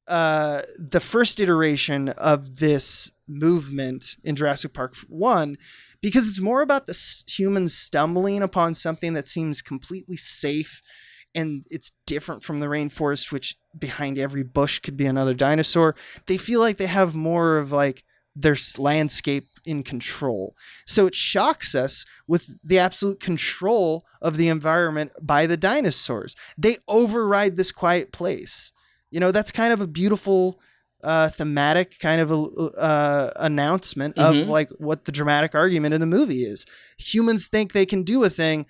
the first iteration of this movement in Jurassic Park 1 because it's more about the humans stumbling upon something that seems completely safe and it's different from the rainforest, which behind every bush could be another dinosaur. They feel like they have more of like their landscape in control. So it shocks us with the absolute control of the environment by the dinosaurs. They override this quiet place. That's kind of a beautiful thematic kind of announcement of like what the dramatic argument in the movie is. Humans think they can do a thing.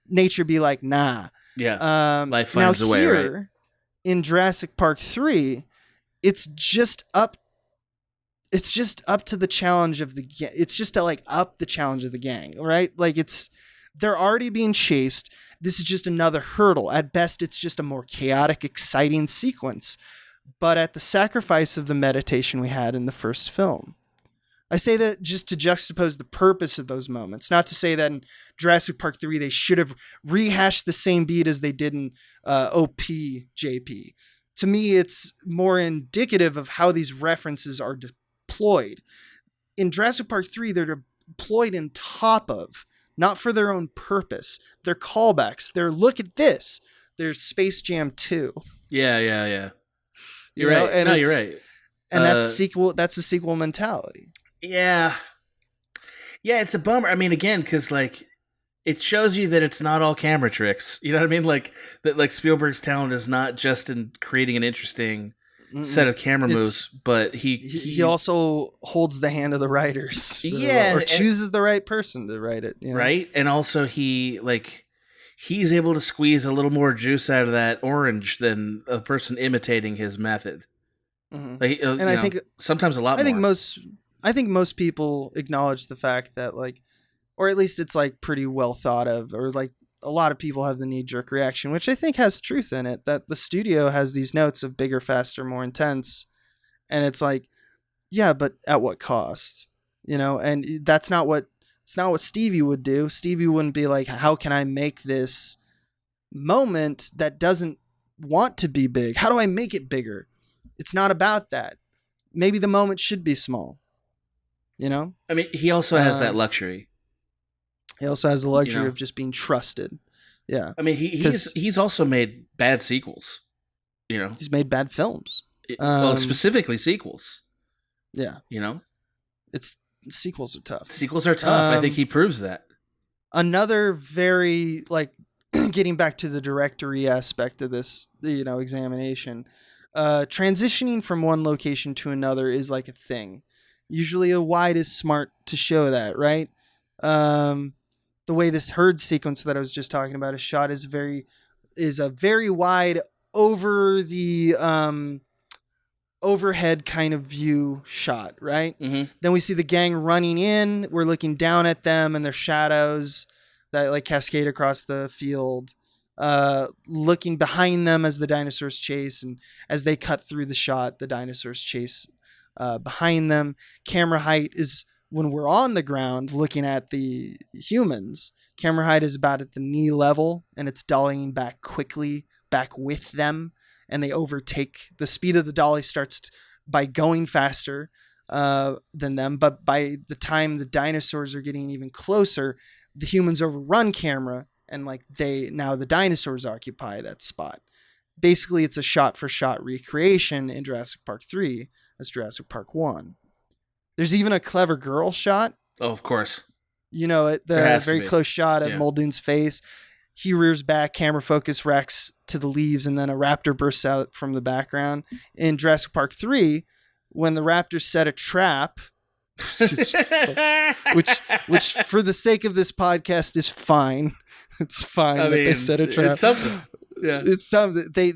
Nature be like, nah. Yeah. Life finds a way, right? In Jurassic Park 3, it's just up to the challenge of the gang. It's just to like up the challenge of the gang, right? Like they're already being chased. This is just another hurdle. At best, it's just a more chaotic, exciting sequence, but at the sacrifice of the meditation we had in the first film. I say that just to juxtapose the purpose of those moments. Not to say that in Jurassic Park 3 they should have rehashed the same beat as they did in OPJP. To me, it's more indicative of how these references are deployed. In Jurassic Park 3, they're deployed in top of, not for their own purpose. They're callbacks. They're, look at this. There's Space Jam 2. Yeah. You're right. And no, you're right. And that's the sequel mentality. Yeah, it's a bummer. I mean, again, because like it shows you that it's not all camera tricks. You know what I mean? Like that, like Spielberg's talent is not just in creating an interesting set of camera moves, but he also holds the hand of the writers. Yeah, or chooses the right person to write it. You know? Right, and also he's able to squeeze a little more juice out of that orange than a person imitating his method. Mm-hmm. Like, and I think sometimes a lot more. I think most people acknowledge the fact that, like, or at least it's like pretty well thought of, or like a lot of people have the knee-jerk reaction, which I think has truth in it, that the studio has these notes of bigger, faster, more intense. And it's like, yeah, but at what cost? You know, and it's not what Stevie would do. Stevie wouldn't be like, how can I make this moment that doesn't want to be big? How do I make it bigger? It's not about that. Maybe the moment should be small. You know? I mean, he also has that luxury. He also has the luxury of just being trusted. Yeah. I mean, he's also made bad sequels. You know? He's made bad films. Specifically sequels. Yeah. You know? Sequels are tough. Sequels are tough. I think he proves that. Another very, like, getting back to the directory aspect of this, examination, transitioning from one location to another is like a thing. Usually a wide is smart to show that, right? The way this herd sequence that I was just talking about is shot is a very wide over the overhead kind of view shot, right? Mm-hmm. Then we see the gang running in. We're looking down at them and their shadows that like cascade across the field. Looking behind them as the dinosaurs chase, and as they cut through the shot, the dinosaurs chase behind them. Camera height is when we're on the ground looking at the humans. Camera height is about at the knee level, and it's dollying back quickly back with them, and they overtake. The speed of the dolly starts by going faster than them, but by the time the dinosaurs are getting even closer, the humans overrun camera, and the dinosaurs occupy that spot. Basically, it's a shot-for-shot recreation in Jurassic Park 3 as Jurassic Park 1. There's even a clever girl shot. Oh, of course. The very close shot of Muldoon's face. He rears back, camera focus racks to the leaves, and then a raptor bursts out from the background. In Jurassic Park 3, when the raptors set a trap, which for the sake of this podcast is fine. It's fine that they set a trap. It's something. Yeah. It's something. They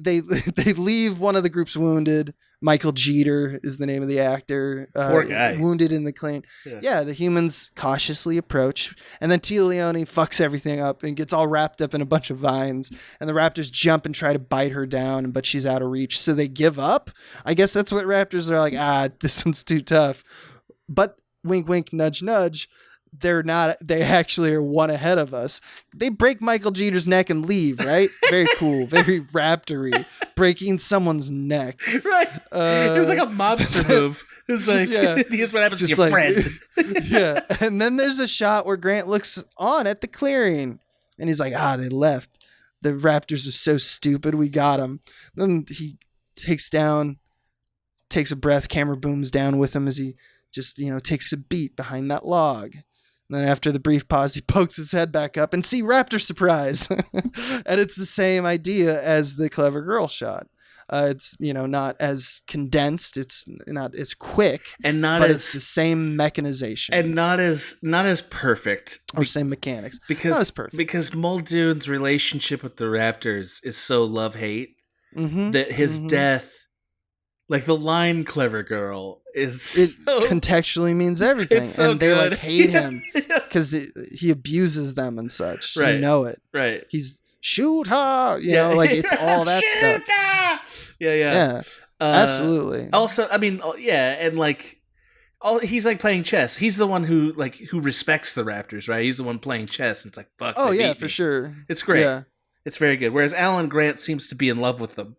leave one of the groups wounded. Michael Jeter is the name of the actor. Poor guy. Wounded in the claim. Yeah, the humans cautiously approach, and then Tia Leone fucks everything up and gets all wrapped up in a bunch of vines, and the raptors jump and try to bite her down, but she's out of reach, so they give up. I guess that's what raptors are like, this one's too tough. But wink, wink, nudge, nudge. They're not. They actually are one ahead of us. They break Michael Jeter's neck and leave. Right? Very cool. Very raptory. Breaking someone's neck. Right. It was like a mobster move. It's like, here's what happens to your friend. Yeah. And then there's a shot where Grant looks on at the clearing, and he's like, they left. The raptors are so stupid. We got them. Then he takes a breath. Camera booms down with him as he just takes a beat behind that log. And then after the brief pause, he pokes his head back up and see raptor surprise. And it's the same idea as the clever girl shot. It's, not as condensed. It's not as quick, and it's the same mechanization and not as perfect or same mechanics. Not as perfect because Muldoon's relationship with the raptors is so love-hate that his death, like the line "clever girl," contextually means everything, and they good. Hate him because he abuses them and such. Right. You know it. Right. He's shoot her. It's all that stuff. Yeah. Absolutely. Also, I mean, and He's like playing chess. He's the one who respects the Raptors, right? He's the one playing chess, and it's like, fuck. Oh they yeah, beat for me. sure. It's great. Yeah. It's very good. Whereas Alan Grant seems to be in love with them.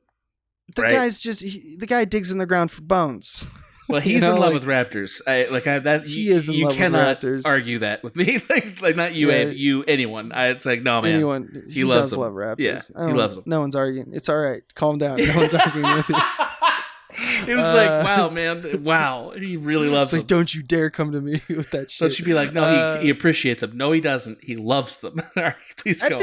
The right? guy's just the guy digs in the ground for bones. Well, he's in love with Raptors. He is in love with Raptors. Argue that with me. like not you, you, anyone. It's like, no, man. Anyone. He loves does love Raptors. Yeah, he loves them. No one's arguing. It's all right. Calm down. No one's arguing with you. It was like, wow, man. Wow. He really loves them. Like, don't you dare come to me with that shit. So she'd be like, no, he appreciates them. No, he doesn't. He loves them. All right, please go on.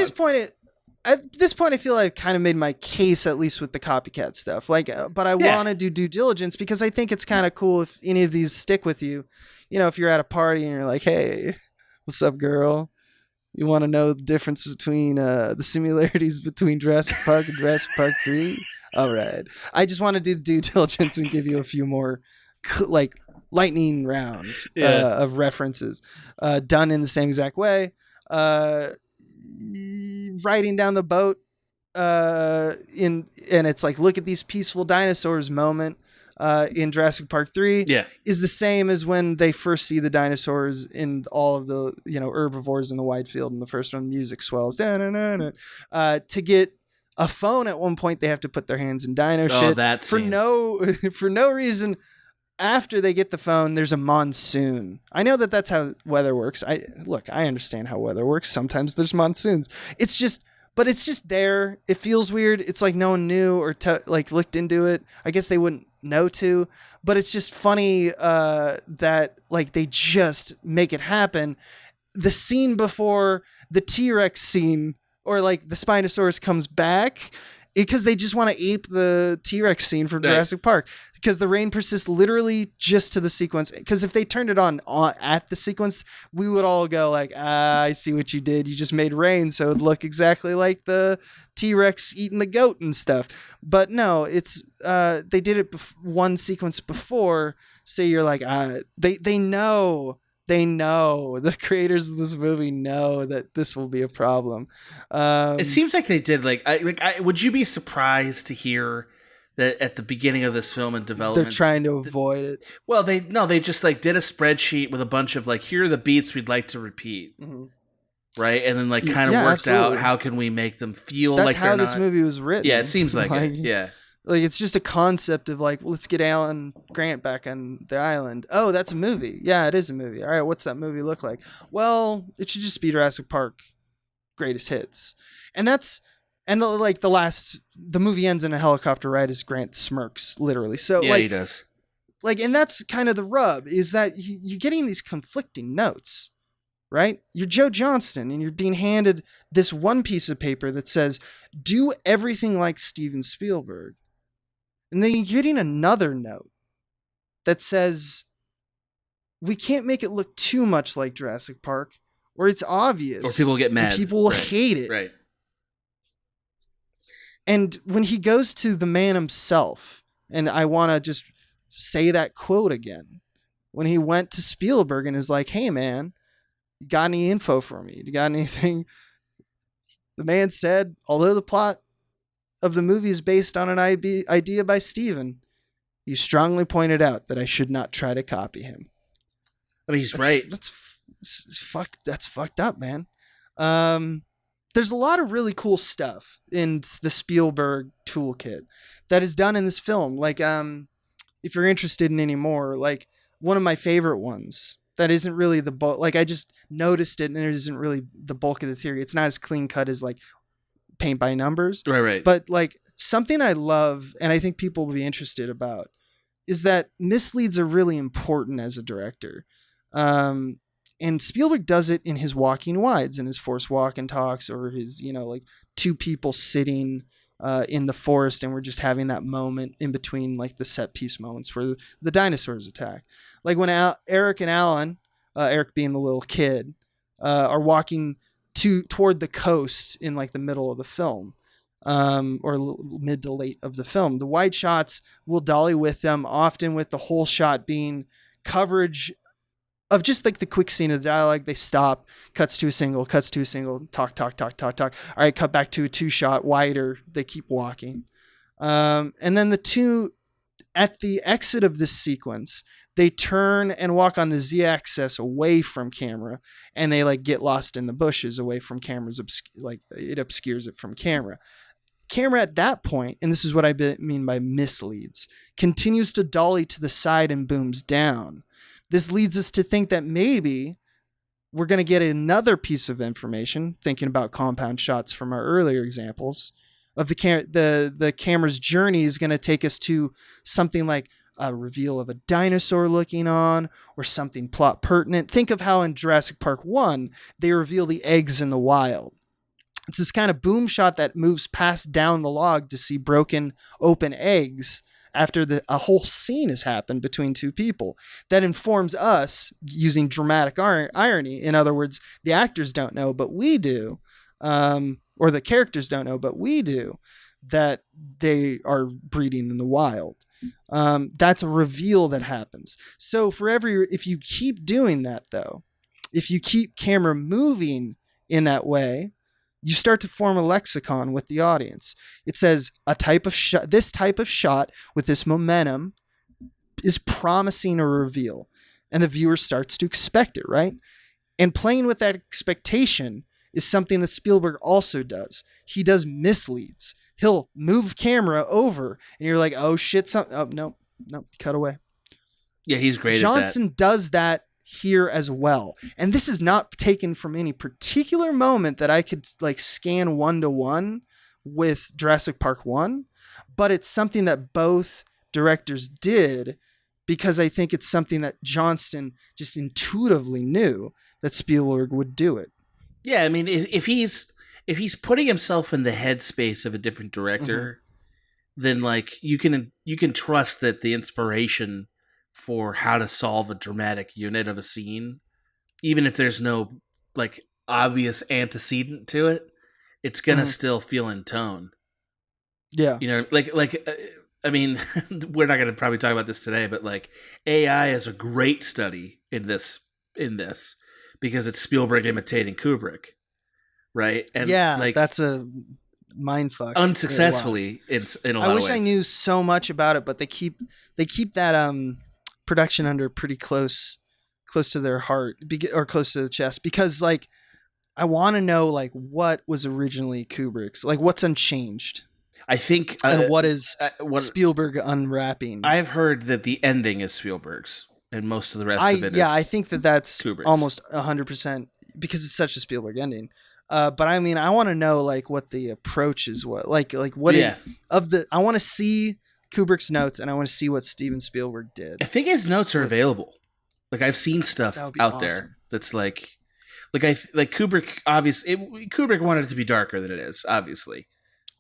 At this point, I feel like I've kind of made my case, at least with the copycat stuff. But I want to do due diligence because I think it's kind of cool if any of these stick with you. You know, if you're at a party and you're like, hey, what's up, girl? You want to know the difference between the similarities between Jurassic Park and Jurassic Park 3? All right. I just want to do due diligence and give you a few more, lightning round of references done in the same exact way. Riding down the boat and it's like, look at these peaceful dinosaurs moment in Jurassic Park 3 is the same as when they first see the dinosaurs in all of the herbivores in the wide field in the first one. Music swells to get a phone. At one point they have to put their hands in dino shit for no reason. After they get the phone, there's a monsoon. I know that's how weather works. I understand how weather works. Sometimes there's monsoons. It's just there. It feels weird. It's like no one knew or looked into it. I guess they wouldn't know to, but it's just funny that they just make it happen. The scene before the T-Rex scene or the Spinosaurus comes back, because they just want to ape the T-Rex scene from Jurassic Park, because the rain persists literally just to the sequence. Because if they turned it on at the sequence, we would all go I see what you did. You just made rain so it would look exactly like the T-Rex eating the goat and stuff. But no, it's they did it one sequence before, so you're like, they know. They know, the creators of this movie know that this will be a problem. It seems like they did. Would you be surprised to hear that at the beginning of this film and development, they're trying to avoid it? Well, they just did a spreadsheet with a bunch of here are the beats we'd like to repeat, right? And then kind of worked out how can we make them feel That's like how this movie was written. Yeah, it seems like it. Yeah. It's just a concept of let's get Alan Grant back on the island. Oh, that's a movie. Yeah, it is a movie. All right, what's that movie look like? Well, it should just be Jurassic Park Greatest Hits. And the movie ends in a helicopter ride as Grant smirks, literally. So yeah, he does. And that's kind of the rub, is that you're getting these conflicting notes, right? You're Joe Johnston and you're being handed this one piece of paper that says, do everything like Steven Spielberg. And then you're getting another note that says, we can't make it look too much like Jurassic Park, or it's obvious. Or people get mad. People will hate it. Right. And when he goes to the man himself, and I want to just say that quote again, when he went to Spielberg and is like, hey, man, you got any info for me? You got anything? The man said, although the plot of the movie is based on an idea by Steven, he strongly pointed out that I should not try to copy him. I mean, he's right. That's fucked up, man. There's a lot of really cool stuff in the Spielberg toolkit that is done in this film. If you're interested in any more, one of my favorite ones that isn't really the bulk. I just noticed it and it isn't really the bulk of the theory. It's not as clean cut as paint by numbers. Right. But something I love and I think people will be interested about is that misleads are really important as a director. And Spielberg does it in his walking wides, in his forced walk and talks, or his, two people sitting in the forest and we're just having that moment in between the set piece moments where the dinosaurs attack. When Eric and Alan, Eric being the little kid, are walking toward the coast in the middle of the film, or mid to late of the film. The wide shots will dolly with them, often with the whole shot being coverage of just the quick scene of the dialogue. They stop, cuts to a single, talk. All right, cut back to a 2-shot wider. They keep walking. And then at the exit of this sequence, they turn and walk on the z-axis away from camera, and they like get lost in the bushes away from cameras, like it obscures it from camera. Camera at that point, and this is what I mean by misleads, continues to dolly to the side and booms down. This leads us to think that maybe we're going to get another piece of information, thinking about compound shots from our earlier examples, of the camera's journey is going to take us to something like a reveal of a dinosaur looking on, or something plot pertinent. Think of how in Jurassic Park 1, they reveal the eggs in the wild. It's this kind of boom shot that moves past down the log to see broken open eggs after a whole scene has happened between two people. That informs us using dramatic irony. In other words, the actors don't know, but we do. Or the characters don't know, but we do, that they are breeding in the wild. That's a reveal that happens. So if you keep doing that though, if you keep camera moving in that way, you start to form a lexicon with the audience. It says this type of shot with this momentum is promising a reveal, and the viewer starts to expect it, right? And playing with that expectation is something that Spielberg also does. He does misleads. He'll move camera over, and you're like, oh shit, no, cut away. Yeah, he's great Johnston does that here as well. And this is not taken from any particular moment that I could like scan 1-to-1 with Jurassic Park 1, but it's something that both directors did, because I think it's something that Johnston just intuitively knew that Spielberg would do it. Yeah, I mean, if he's putting himself in the headspace of a different director, then like you can trust that the inspiration for how to solve a dramatic unit of a scene, even if there's no like obvious antecedent to it, it's gonna still feel in tone. Yeah, you know, I mean, we're not gonna probably talk about this today, but like AI is a great study in this because it's Spielberg imitating Kubrick, right? And yeah, like that's a mindfuck. Unsuccessfully in a lot of ways. I wish I knew so much about it, but they keep that production under pretty close to their heart, or close to the chest, because like I want to know like what was originally Kubrick's, like what's unchanged. I think and what is Spielberg unwrapping. I've heard that the ending is Spielberg's and most of the rest of it is I think that's Kubrick's. Almost 100%, because it's such a Spielberg ending. But I mean, I want to know like what the approach is, what I want to see Kubrick's notes, and I want to see what Steven Spielberg did. I think his notes are available. Like I've seen stuff out there that's like Kubrick. Kubrick wanted it to be darker than it is. Obviously,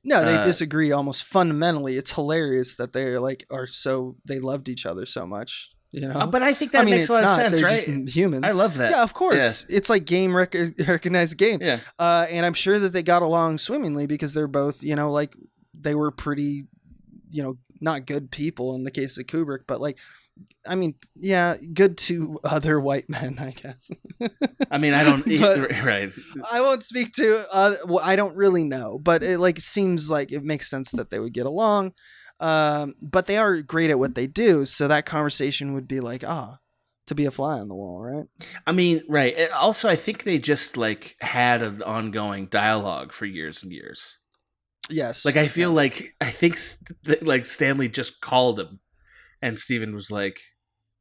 no, they disagree almost fundamentally. It's hilarious that they they loved each other so much. You know, but I think that makes a lot of sense, they're right? Just humans. I love that. Yeah, of course. Yeah. It's like game recognized game. Yeah. And I'm sure that they got along swimmingly, because they're both, you know, like they were pretty, you know, not good people in the case of Kubrick, but like, I mean, yeah, good to other white men, I guess. I mean, I don't, right. I won't speak to, I don't really know, but it seems like it makes sense that they would get along. But they are great at what they do. So that conversation would be like, to be a fly on the wall, right? I mean, right. Also, I think they just like had an ongoing dialogue for years and years. Yes. Like I feel like I think like Stanley just called him, and Steven was like,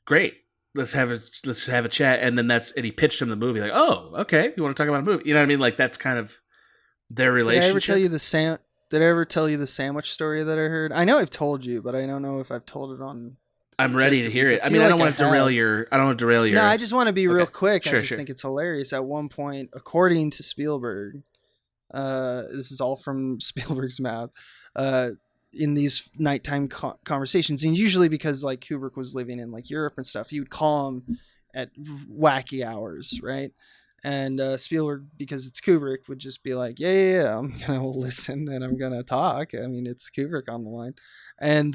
"Great, let's have a chat." And then and he pitched him the movie. Like, "Oh, okay, you want to talk about a movie?" You know what I mean? Like that's kind of their relationship. Did I ever tell you the sandwich story that I heard? I know I've told you, but I don't know if I've told it on. I'm ready to hear it. I mean, I don't want to derail your. No, I just want to be real quick. Sure, I just think it's hilarious. At one point, according to Spielberg, this is all from Spielberg's mouth, in these nighttime conversations, and usually because like Kubrick was living in like Europe and stuff, he would call him at wacky hours, right? And Spielberg, because it's Kubrick, would just be like, yeah, I'm going to listen and I'm going to talk. I mean, it's Kubrick on the line. And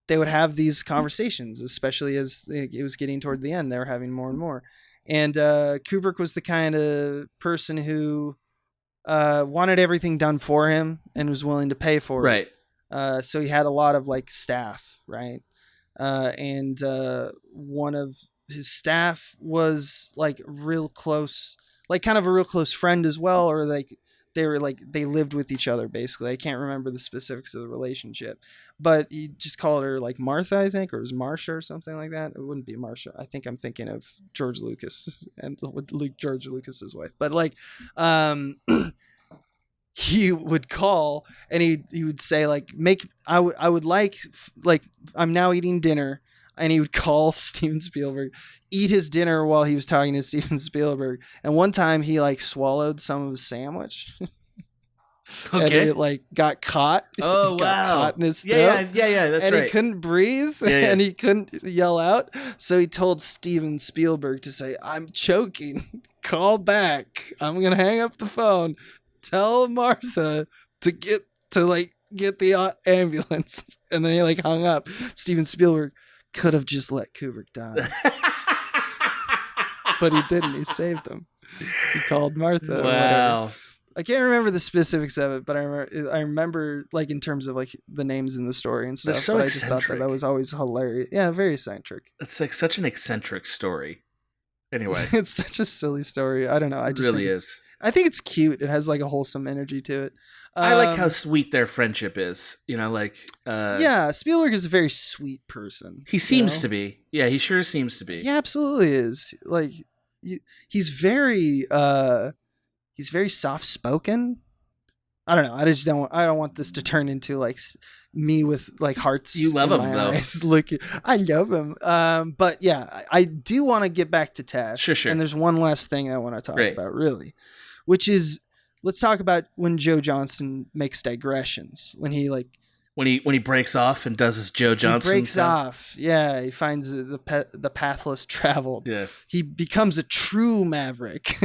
they would have these conversations, especially as it was getting toward the end. They were having more and more. And Kubrick was the kind of person who wanted everything done for him and was willing to pay for it. Right. So he had a lot of like staff, right? and one of his staff was like real close, like kind of a real close friend as well, or like they lived with each other basically. I can't remember the specifics of the relationship, but he just called her like Martha, I think, or it was Marsha or something like that. It wouldn't be Marsha. I think I'm thinking of George Lucas and George Lucas's wife, but like, he would call and he would say like, I would like I'm now eating dinner, and he would call Steven Spielberg, eat his dinner while he was talking to Steven Spielberg. And one time he like swallowed some of his sandwich. Okay. And it like got caught. Oh, got wow. Caught in his throat. Yeah, that's and right. He couldn't breathe and he couldn't yell out. So he told Steven Spielberg to say, "I'm choking. Call back. I'm going to hang up the phone. Tell Martha to get the ambulance." And then he like hung up. Steven Spielberg could have just let Kubrick die. But he didn't. He saved him. He called Martha. Wow. I can't remember the specifics of it, but I remember like in terms of like the names in the story and stuff. They're so but eccentric. I just thought that was always hilarious. Yeah, very eccentric. It's like such an eccentric story. Anyway. It's such a silly story. I don't know. I just really think is. I think it's cute. It has like a wholesome energy to it. I like how sweet their friendship is. You know, like yeah, Spielberg is a very sweet person. He seems to be. Yeah, he sure seems to be. He absolutely is. Like he's very soft spoken. I don't know. I don't want this to turn into like me with like hearts. You love in him my though. Eyes. I love him. But yeah, I do want to get back to Tess. Sure. And there's one last thing I want to talk about, really, which is let's talk about when Joe Johnston makes digressions. When he breaks off and does his Joe Johnston. He breaks off. Yeah, he finds the pathless traveled. Yeah. He becomes a true maverick.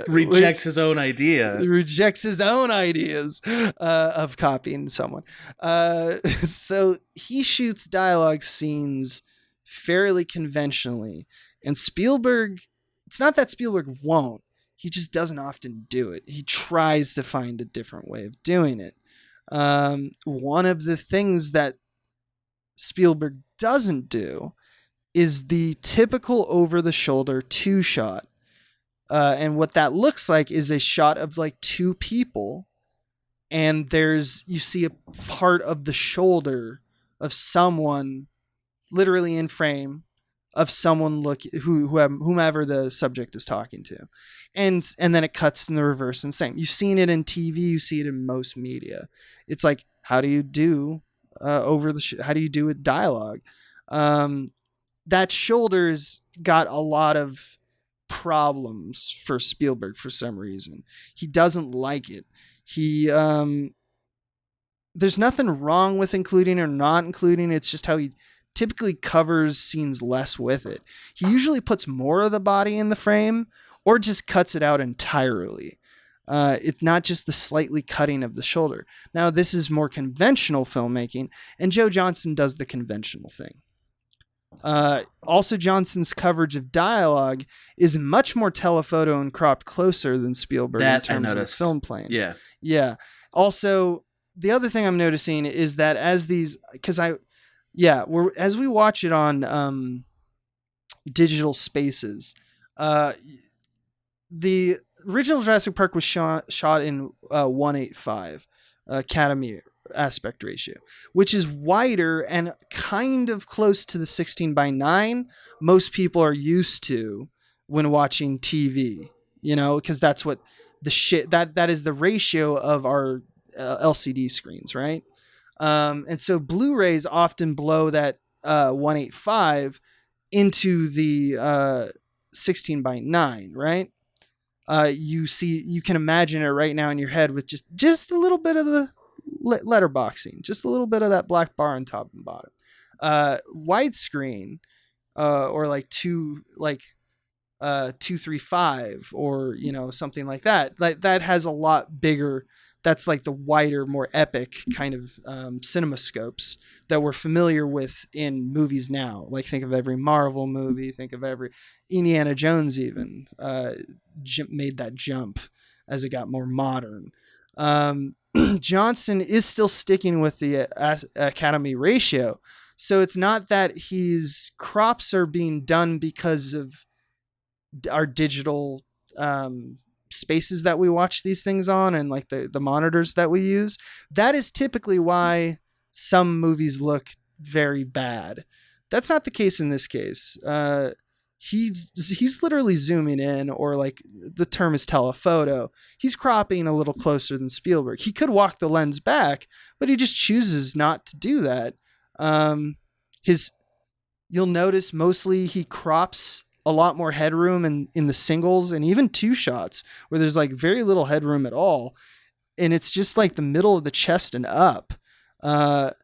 Rejects his own idea. He rejects his own ideas of copying someone. So he shoots dialogue scenes fairly conventionally. And Spielberg, it's not that Spielberg won't. He just doesn't often do it. He tries to find a different way of doing it. One of the things that Spielberg doesn't do is the typical over-the-shoulder two shot. And what that looks like is a shot of like two people, and you see a part of the shoulder of someone literally in frame of someone whomever the subject is talking to. And then it cuts in the reverse and same. You've seen it in TV, you see it in most media. It's like, how do you do how do you do it dialogue? That shoulder's got a lot of problems for Spielberg for some reason. He doesn't like it. There's nothing wrong with including or not including. It's just how he typically covers scenes less with it. He usually puts more of the body in the frame or just cuts it out entirely. It's not just the slightly cutting of the shoulder. Now, this is more conventional filmmaking, and Joe Johnston does the conventional thing. Also, Johnston's coverage of dialogue is much more telephoto and cropped closer than Spielberg in terms of film playing. Yeah. Also, the other thing I'm noticing is that as we watch it on digital spaces, the original Jurassic Park was shot in 1:8:5 Academy aspect ratio, which is wider and kind of close to the 16:9 most people are used to when watching TV, because that's what that is the ratio of our LCD screens, right? And so Blu-rays often blow that 1:8:5 into the 16:9, right? You can imagine it right now in your head with just a little bit of the letterboxing, just a little bit of that black bar on top and bottom. Widescreen, or like 235 or something like that. Like that has a lot bigger. That's like the wider, more epic kind of cinemascopes that we're familiar with in movies now. Like think of every Marvel movie, think of every Indiana Jones even made that jump as it got more modern. Johnston is still sticking with the Academy ratio. So it's not that his crops are being done because of our digital spaces that we watch these things on, and like the monitors that we use. That is typically why some movies look very bad. That's not the case in this case. He's literally zooming in, or like the term is telephoto. He's cropping a little closer than Spielberg. He could walk the lens back, but he just chooses not to do that. You'll notice mostly he crops a lot more headroom in the singles and even two shots where there's like very little headroom at all. And it's just like the middle of the chest and up. But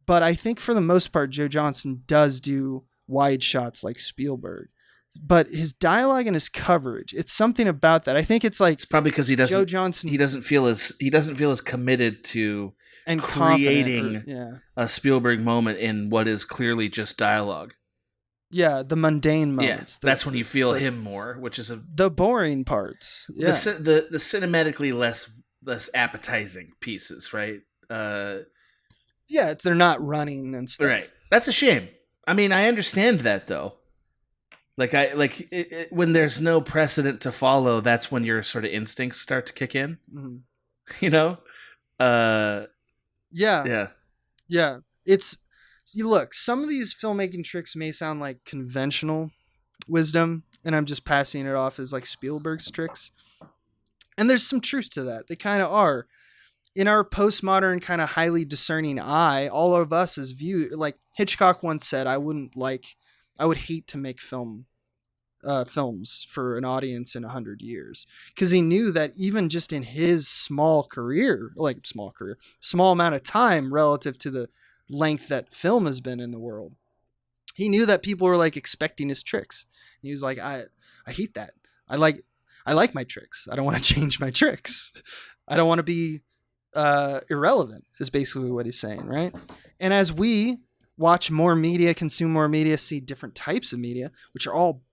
I think for the most part, Joe Johnston does do wide shots like Spielberg. But his dialogue and his coverage, it's something about that. I think it's like, it's probably because Joe Johnston, he doesn't feel as committed to and creating a Spielberg moment in what is clearly just dialogue. Yeah, the mundane moments. Yeah, that's when you feel him more, which is the boring parts. Yeah, the cinematically less appetizing pieces, right? Yeah, they're not running and stuff. Right. That's a shame. I mean, I understand that though. When there's no precedent to follow, that's when your sort of instincts start to kick in. Mm-hmm. You know? Yeah. You look, some of these filmmaking tricks may sound like conventional wisdom, and I'm just passing it off as like Spielberg's tricks. And there's some truth to that. They kind of are. In our postmodern kind of highly discerning eye, all of us as like Hitchcock once said, I would hate to make films for an audience in 100 years. Because he knew that even just in his small amount of time relative to the length that film has been in the world, he knew that people were like expecting his tricks. And he was like, I hate that. I like my tricks. I don't want to change my tricks. I don't want to be irrelevant, is basically what he's saying, right? And as we watch more media, consume more media, see different types of media, which are all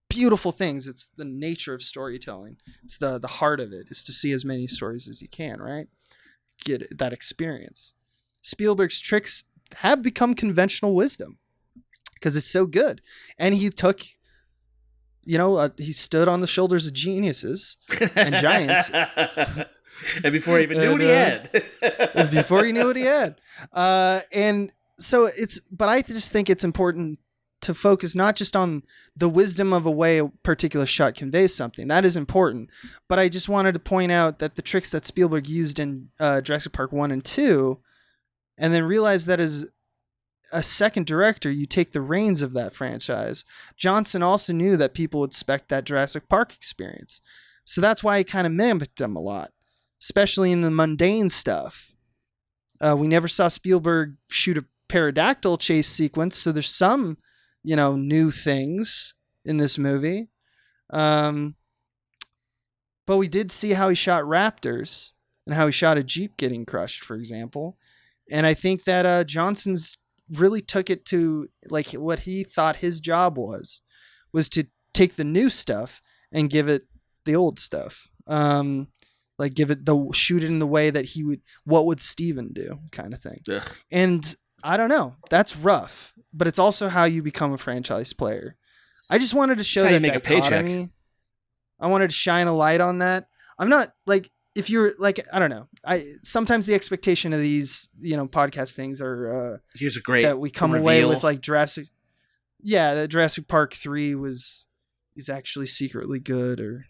beautiful things. It's the nature of storytelling. It's the heart of it, is to see as many stories as you can, right? Get that experience. Spielberg's tricks have become conventional wisdom because it's so good. And he took, he stood on the shoulders of geniuses and giants. And before he even knew what he had. Before he knew what he had. And so but I just think it's important to focus not just on the wisdom of a way a particular shot conveys something. That is important. But I just wanted to point out that the tricks that Spielberg used in Jurassic Park 1 and 2, and then realize that as a second director, you take the reins of that franchise. Johnston also knew that people would expect that Jurassic Park experience. So that's why he kind of mimicked them a lot, especially in the mundane stuff. We never saw Spielberg shoot a pterodactyl chase sequence, so there's some, new things in this movie. But we did see how he shot raptors and how he shot a Jeep getting crushed, for example. And I think that Johnston's really took it to like what he thought his job was to take the new stuff and give it the old stuff. Like shoot it in the way that what would Steven do kind of thing. Ugh. And I don't know, that's rough, but it's also how you become a franchise player. I just wanted to show that you make a paycheck. I wanted to shine a light on that. I'm not like, if you're like, I don't know. Sometimes the expectation of these, podcast things are, here's a great that we come reveal. Away with like Jurassic. Yeah. That Jurassic Park 3 is actually secretly good, or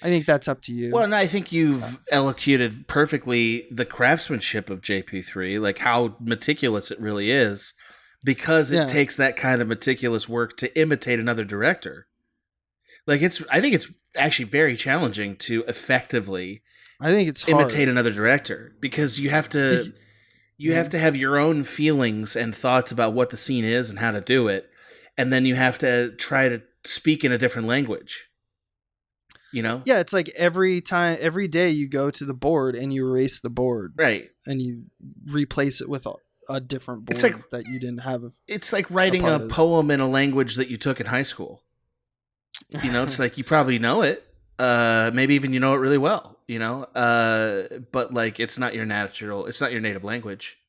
I think that's up to you. Well, and I think you've elocuted perfectly the craftsmanship of JP3, like how meticulous it really is, because it takes that kind of meticulous work to imitate another director. Like I think it's actually very challenging to effectively imitate another director, because you have to have your own feelings and thoughts about what the scene is and how to do it, and then you have to try to speak in a different language. Yeah, it's like every day you go to the board and you erase the board, right, and you replace it with a different board that you didn't have. It's like writing a poem in a language that you took in high school. It's like you probably know it, maybe even you know it really well, but like it's not your native language.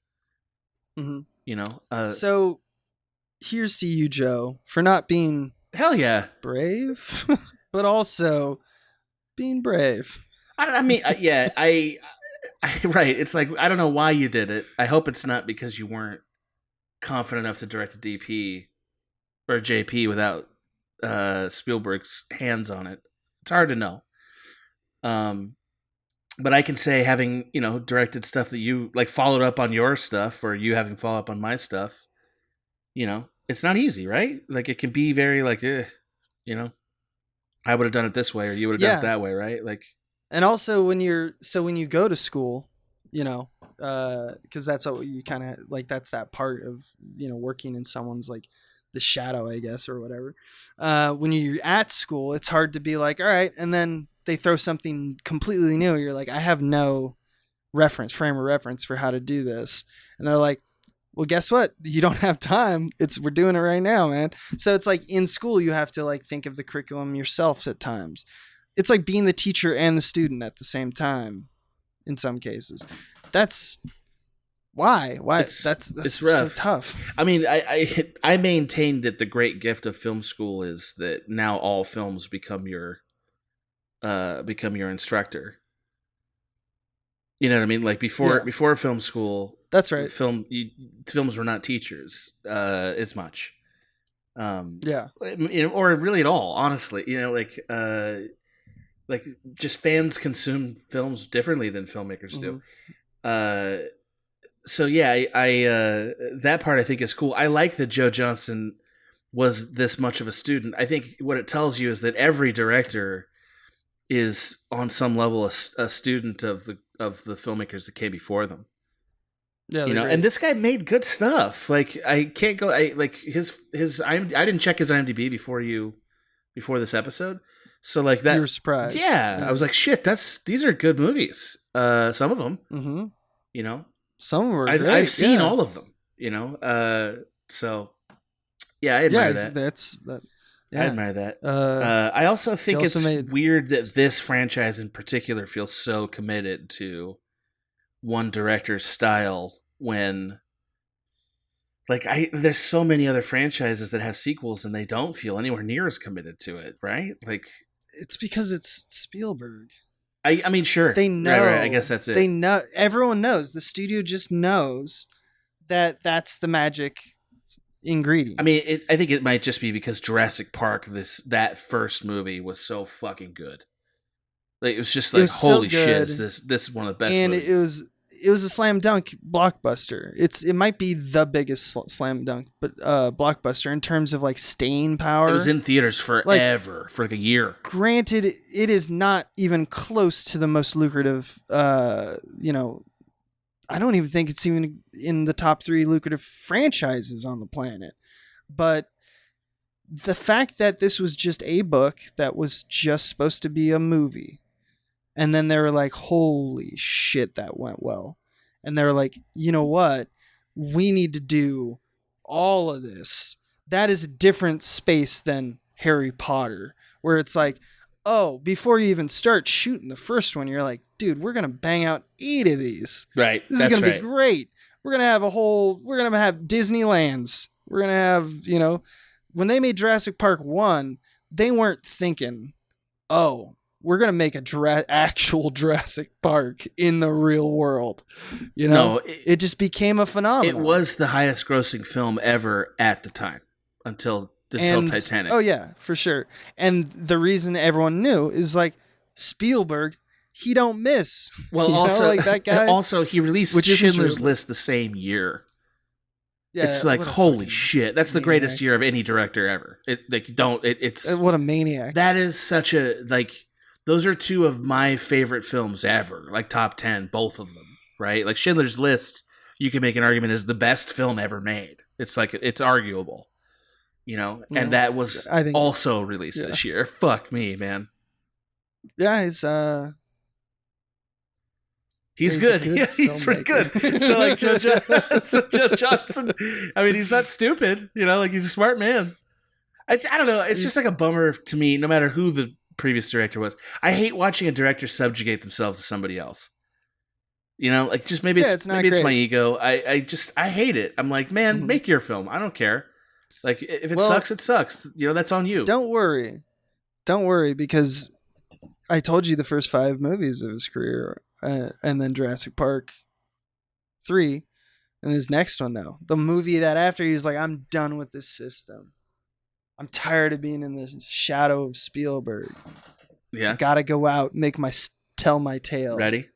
Mm-hmm. You know. So here's to you, Joe, for not being hell yeah brave, but also being brave. I mean, yeah, right. It's like I don't know why you did it. I hope it's not because you weren't confident enough to direct a DP or a JP without Spielberg's hands on it. It's hard to know. But I can say, having directed stuff that you like, followed up on your stuff, or you having followed up on my stuff, it's not easy, right? Like it can be very like, I would have done it this way, or you would have done it that way, right? Like. And also when you go to school, because that's what you kind of like, that's that part of, working in someone's like the shadow, I guess, or whatever. When you're at school, it's hard to be like, all right. And then they throw something completely new. You're like, I have no frame of reference for how to do this. And they're like, well, guess what? You don't have time. We're doing it right now, man. So it's like in school, you have to like think of the curriculum yourself at times. It's like being the teacher and the student at the same time in some cases. That's why that's it's so tough. I mean, I maintain that the great gift of film school is that now all films become your instructor. You know what I mean? Like before film school, that's right. Films were not teachers as much. Yeah. Or really at all, honestly. Like just fans consume films differently than filmmakers do. So yeah, I that part I think is cool. I like that Joe Johnston was this much of a student. I think what it tells you is that every director is on some level a student of the filmmakers that came before them. Yeah, and this guy made good stuff. Like I can't go. I like his. I didn't check his IMDb before this episode. So like that, you were surprised. Yeah, I was like, shit. These are good movies. Some of them. Mm-hmm. Some were. I've seen all of them. So yeah, I admire that. That's that. Yeah. I admire that. I also think it's weird that this franchise in particular feels so committed to one director's style when, like, there's so many other franchises that have sequels and they don't feel anywhere near as committed to it, right? Like, it's because it's Spielberg. I mean, sure. They know. Right, I guess that's it. They know. Everyone knows. The studio just knows that that's the magic ingredient. I mean, I think it might just be because Jurassic Park, that first movie was so fucking good. Like, it was just like, holy shit, this is one of the best movies. And it was a slam dunk blockbuster. It might be the biggest slam dunk, but blockbuster in terms of like staying power. It was in theaters forever, for like a year. Granted, it is not even close to the most lucrative, I don't even think it's even in the top 3 lucrative franchises on the planet. But the fact that this was just a book that was just supposed to be a movie, and then they were like, holy shit, that went well. And they were like, you know what? We need to do all of this. That is a different space than Harry Potter, where it's like, oh, before you even start shooting the first one, you're like, dude, we're going to bang out 8 of these. Right. This is going to be great. We're going to have Disneylands. We're going to have, when they made Jurassic Park 1, they weren't thinking, oh, we're going to make actual Jurassic Park in the real world. No, it just became a phenomenon. It was the highest grossing film ever at the time until Titanic. Oh yeah, for sure. And the reason everyone knew is like Spielberg, he don't miss. Well, also like that guy. Also, he released Schindler's List the same year. Yeah, it's like, holy shit, that's the greatest year of any director ever. It's what a maniac. That is such a those are 2 of my favorite films ever, like top 10, both of them, right? Like Schindler's List, you can make an argument is the best film ever made. It's like, it's arguable, and that was also released this year. Fuck me, man. Yeah, he's good. Yeah, he's pretty good. So like Joe Johnston, I mean, he's not stupid, like he's a smart man. I don't know. It's just like a bummer to me, no matter who the previous director was. I hate watching a director subjugate themselves to somebody else. You know, like just maybe it's not maybe it's great. my ego. I hate it. I'm like, man, make your film. I don't care. Like if it sucks, it sucks. You know, that's on you. Don't worry, because I told you the first 5 movies of his career, and then Jurassic Park 3, and this next one though, the movie that after, he was like, I'm done with this system. I'm tired of being in the shadow of Spielberg. Yeah, I gotta go out, tell my tale. Ready?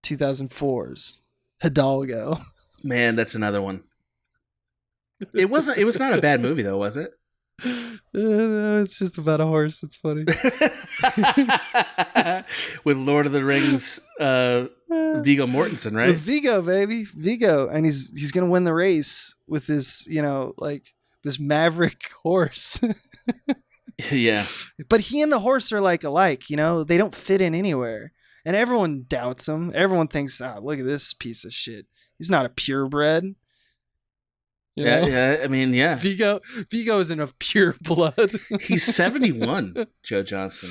2004's Hidalgo. Man, that's another one. It wasn't. It was not a bad movie though, was it? No, it's just about a horse. It's funny. With Lord of the Rings, Viggo Mortensen, right? With Viggo, baby, Viggo, and he's gonna win the race with this, like this maverick horse. Yeah. But he and the horse are like alike. They don't fit in anywhere, and everyone doubts him. Everyone thinks, look at this piece of shit. He's not a purebred. Yeah. I mean, yeah. Viggo isn't of pure blood. He's 71, Joe Johnston.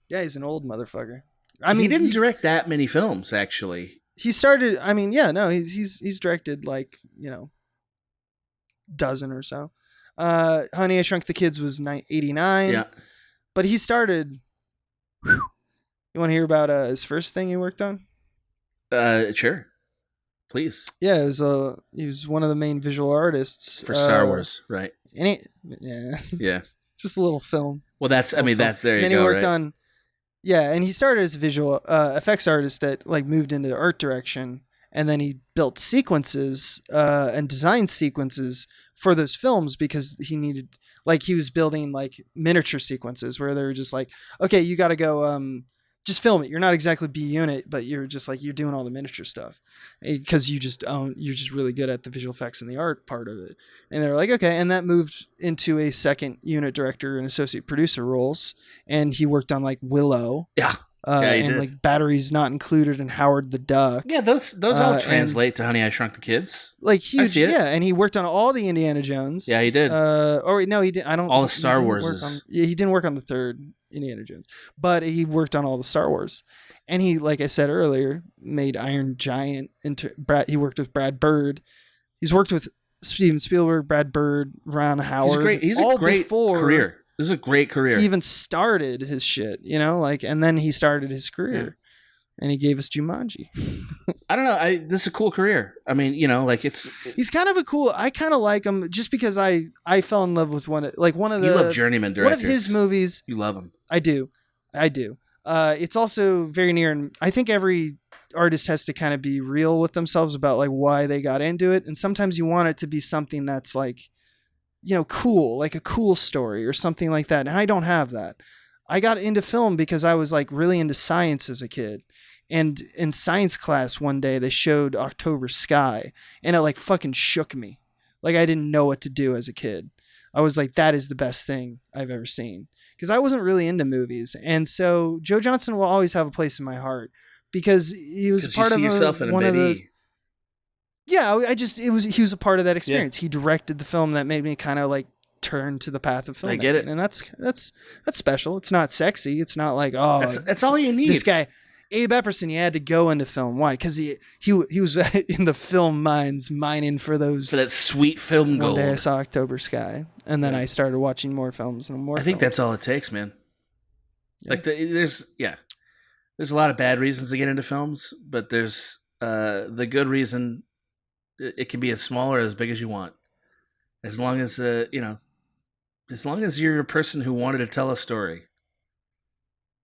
Yeah, he's an old motherfucker. He didn't direct that many films, actually. He started. He's directed like dozen or so. Honey, I Shrunk the Kids was 89. Yeah, but he started. You want to hear about his first thing he worked on? Sure. Please. Yeah, he was one of the main visual artists for Star Wars, right? Yeah, just a little film. Well, that's there. And then he worked on, and he started as a visual effects artist that like moved into art direction, and then he built sequences and designed sequences for those films because he needed, like, he was building like miniature sequences where they were just like, okay, you got to go just film it. You're not exactly B unit, but you're just like, you're doing all the miniature stuff because you're just really good at the visual effects and the art part of it. And they're like, okay. And that moved into a second unit director and associate producer roles. And he worked on like Willow. Yeah. And did. Like Batteries Not Included and Howard the Duck. Yeah, those all translate to Honey, I Shrunk the Kids. Like huge, yeah. And he worked on all the Indiana Jones. Yeah, he did. No, he didn't. All the Star Wars. He didn't work on the third Indiana Jones, but he worked on all the Star Wars. And he, like I said earlier, made Iron Giant into he worked with Brad Bird. He's worked with Steven Spielberg, Brad Bird, Ron Howard. He's a great career. This is a great career. He even started his shit, and then he started his career, and he gave us Jumanji. I don't know. This is a cool career. I mean, he's kind of I kind of like him just because I fell in love with one of the. You love journeyman directors. One of his movies. You love him. I do. It's also very near, and I think every artist has to kind of be real with themselves about like why they got into it, and sometimes you want it to be something that's like, cool, like a cool story or something like that. And I don't have that. I got into film because I was like really into science as a kid. And in science class one day, they showed October Sky, and it like fucking shook me. Like I didn't know what to do as a kid. I was like, that is the best thing I've ever seen. Because I wasn't really into movies. And so Joe Johnston will always have a place in my heart because he was part of one of the. Yeah, he was a part of that experience. Yeah. He directed the film that made me kind of like turn to the path of filmmaking. I get it. And that's special. It's not sexy. It's not like, that's all you need. This guy, Abe Epperson, he had to go into film. Why? Because he was in the film mines mining for that sweet film gold. One day I saw October Sky, and then I started watching more films and more. I think that's all it takes, man. Yeah. Like there's a lot of bad reasons to get into films, but there's the good reason. It can be as small or as big as you want, as long as as long as you're a person who wanted to tell a story.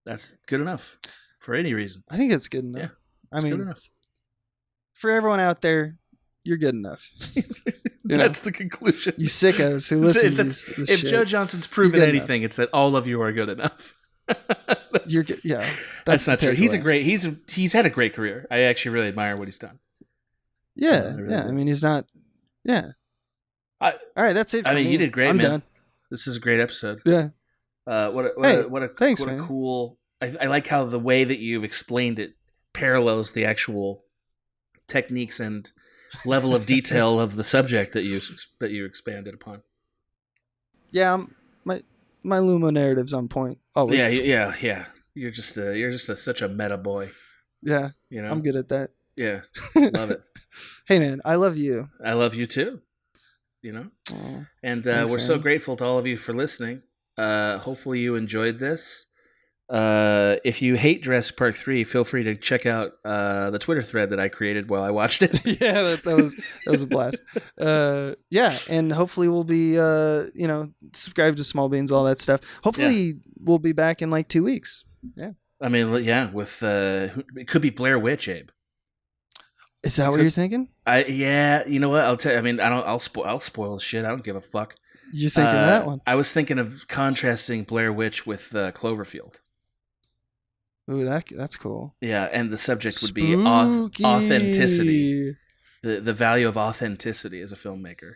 That's good enough for any reason. I think it's good enough. Yeah, good enough. For everyone out there, you're good enough. That's the conclusion. You sickos who listen to this if shit, Joe Johnston's proven anything, enough. It's that all of you are good enough. You're good. Yeah, that's not true. He's had a great career. I actually really admire what he's done. Yeah, I mean, he's not. Yeah. All right, that's it for me. You did great, I'm man. Done. This is a great episode. Yeah. Thanks, man. A cool. I like how the way that you've explained it parallels the actual techniques and level of detail of the subject that you expanded upon. Yeah, my Lumo narrative's on point. Always. Yeah. You're just such a meta boy. Yeah. You know, I'm good at that. Yeah, love it. Hey man, I love you. I love you too. You know, and thanks, we're so Sam. grateful to all of you for listening. Hopefully you enjoyed this. If you hate Jurassic Park 3, feel free to check out the Twitter thread that I created while I watched it. Yeah, that was a blast. Yeah, and hopefully we'll be subscribe to Small Beans, all that stuff. Hopefully we'll be back in like 2 weeks. Yeah. I mean, yeah, with it could be Blair Witch, Abe. Is that what you're thinking? You know what? I'll tell you. I mean, I'll spoil shit. I don't give a fuck. You're thinking that one? I was thinking of contrasting Blair Witch with Cloverfield. Ooh, that's cool. Yeah, and the subject would Spooky. be authenticity. The value of authenticity as a filmmaker.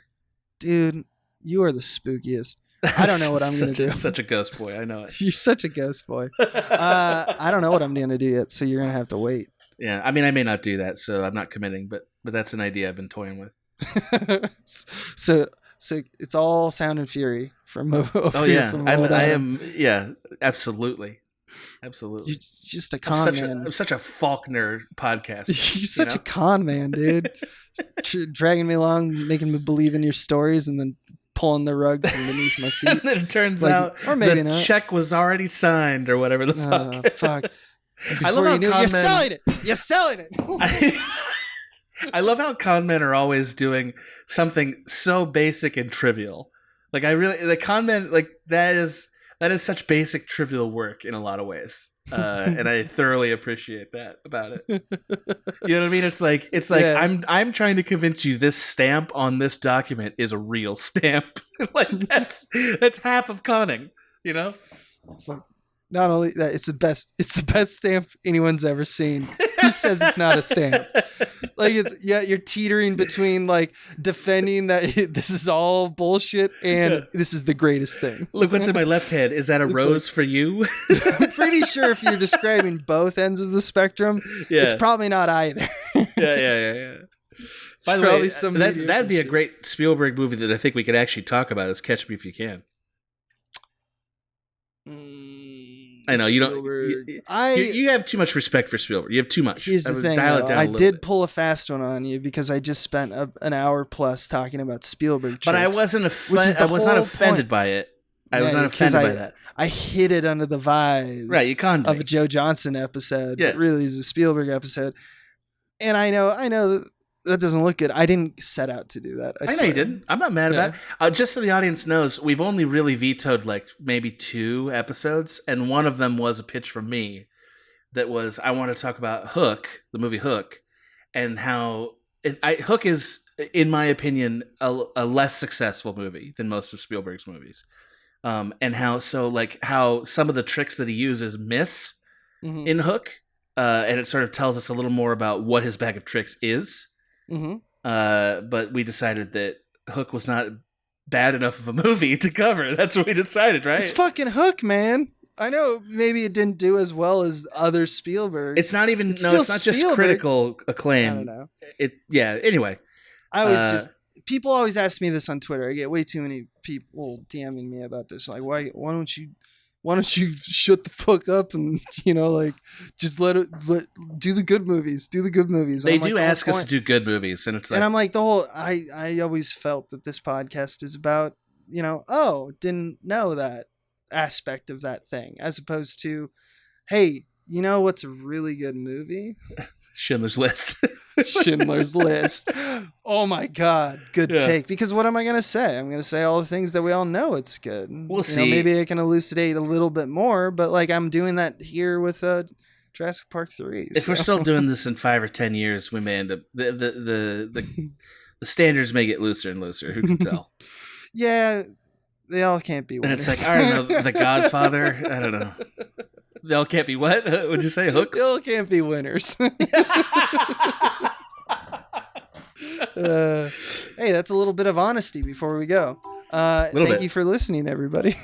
Dude, you are the spookiest. I don't know what I'm going to do. Such a ghost boy. I know it. You're such a ghost boy. I don't know what I'm going to do yet, so you're going to have to wait. Yeah, I mean, I may not do that, so I'm not committing, but that's an idea I've been toying with. So it's all Sound and Fury from over yeah, from I am. Yeah, absolutely. Absolutely. You're just a con man. I'm such a Faulkner podcast. You're such a con man, dude. Dragging me along, making me believe in your stories, and then pulling the rug from beneath my feet. And then it turns out or maybe the not. check was already signed or whatever the fuck. Fuck. I love how you're selling it. You're selling it. I love how con men are always doing something so basic and trivial. Like the con men, like that is such basic trivial work in a lot of ways. And I thoroughly appreciate that about it. You know what I mean? It's like yeah. I'm trying to convince you this stamp on this document is a real stamp. Like that's half of conning, you know? It's like, not only that, it's the best stamp anyone's ever seen. Who says it's not a stamp? Like you're teetering between like defending that this is all bullshit and this is the greatest thing. Look what's in my left hand. Is that a rose for you? I'm pretty sure if you're describing both ends of the spectrum, it's probably not either. Yeah. By the way, that'd be a great Spielberg movie that I think we could actually talk about is Catch Me If You Can. I know you don't. You have too much respect for Spielberg. You have too much. Here's the thing, though. I did pull a fast one on you because I just spent an hour plus talking about Spielberg. But I wasn't I was not offended by it. I was not offended by that. I hid it under the vibes. Right, you conned of a Joe Johnston episode. Yeah. That really is a Spielberg episode. And I know that doesn't look good. I didn't set out to do that. I know you didn't. I'm not mad about it. Just so the audience knows, we've only really vetoed like maybe 2 episodes, and one of them was a pitch from me that was I want to talk about Hook, the movie Hook, and how Hook is, in my opinion, a less successful movie than most of Spielberg's movies, and how some of the tricks that he uses miss in Hook, and it sort of tells us a little more about what his bag of tricks is. Mm-hmm. But we decided that Hook was not bad enough of a movie to cover. That's what we decided, right? It's fucking Hook, man. I know maybe it didn't do as well as other Spielberg. It's not even. It's not Spielberg. Just critical acclaim. I don't know. Anyway, I always people always ask me this on Twitter. I get way too many people DMing me about this. Like, why don't you shut the fuck up and just let do the good movies. Do the good movies. They do ask us to do good movies, and it's like, and I'm like I always felt that this podcast is about didn't know that aspect of that thing, as opposed to, hey, you know what's a really good movie? Schindler's List. Schindler's List. Oh my God. Good take. Because what am I going to say? I'm going to say all the things that we all know it's good. We'll see. Maybe I can elucidate a little bit more, but like I'm doing that here with Jurassic Park 3. If we're still doing this in 5 or 10 years, we may end up the standards may get looser and looser. Who can tell? Yeah, they all can't be winners. And it's like, I don't know, The Godfather. I don't know. They all can't be what? What'd you say? Hooks? They all can't be winners. Hey, that's a little bit of honesty before we go. Thank you for listening, everybody.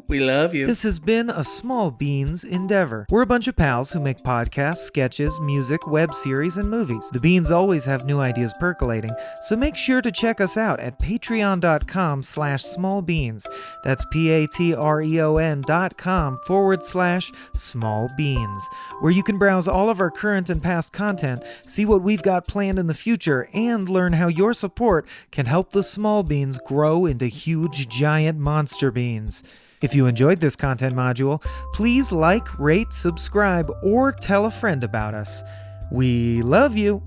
We love you. This has been a Small Beans endeavor. We're a bunch of pals who make podcasts, sketches, music, web series, and movies. The beans always have new ideas percolating, so make sure to check us out at patreon.com/smallbeans. That's patreon.com/smallbeans, where you can browse all of our current and past content, see what we've got planned in the future, and learn how your support can help the small beans grow into huge, giant monster beans. If you enjoyed this content module, please like, rate, subscribe, or tell a friend about us. We love you.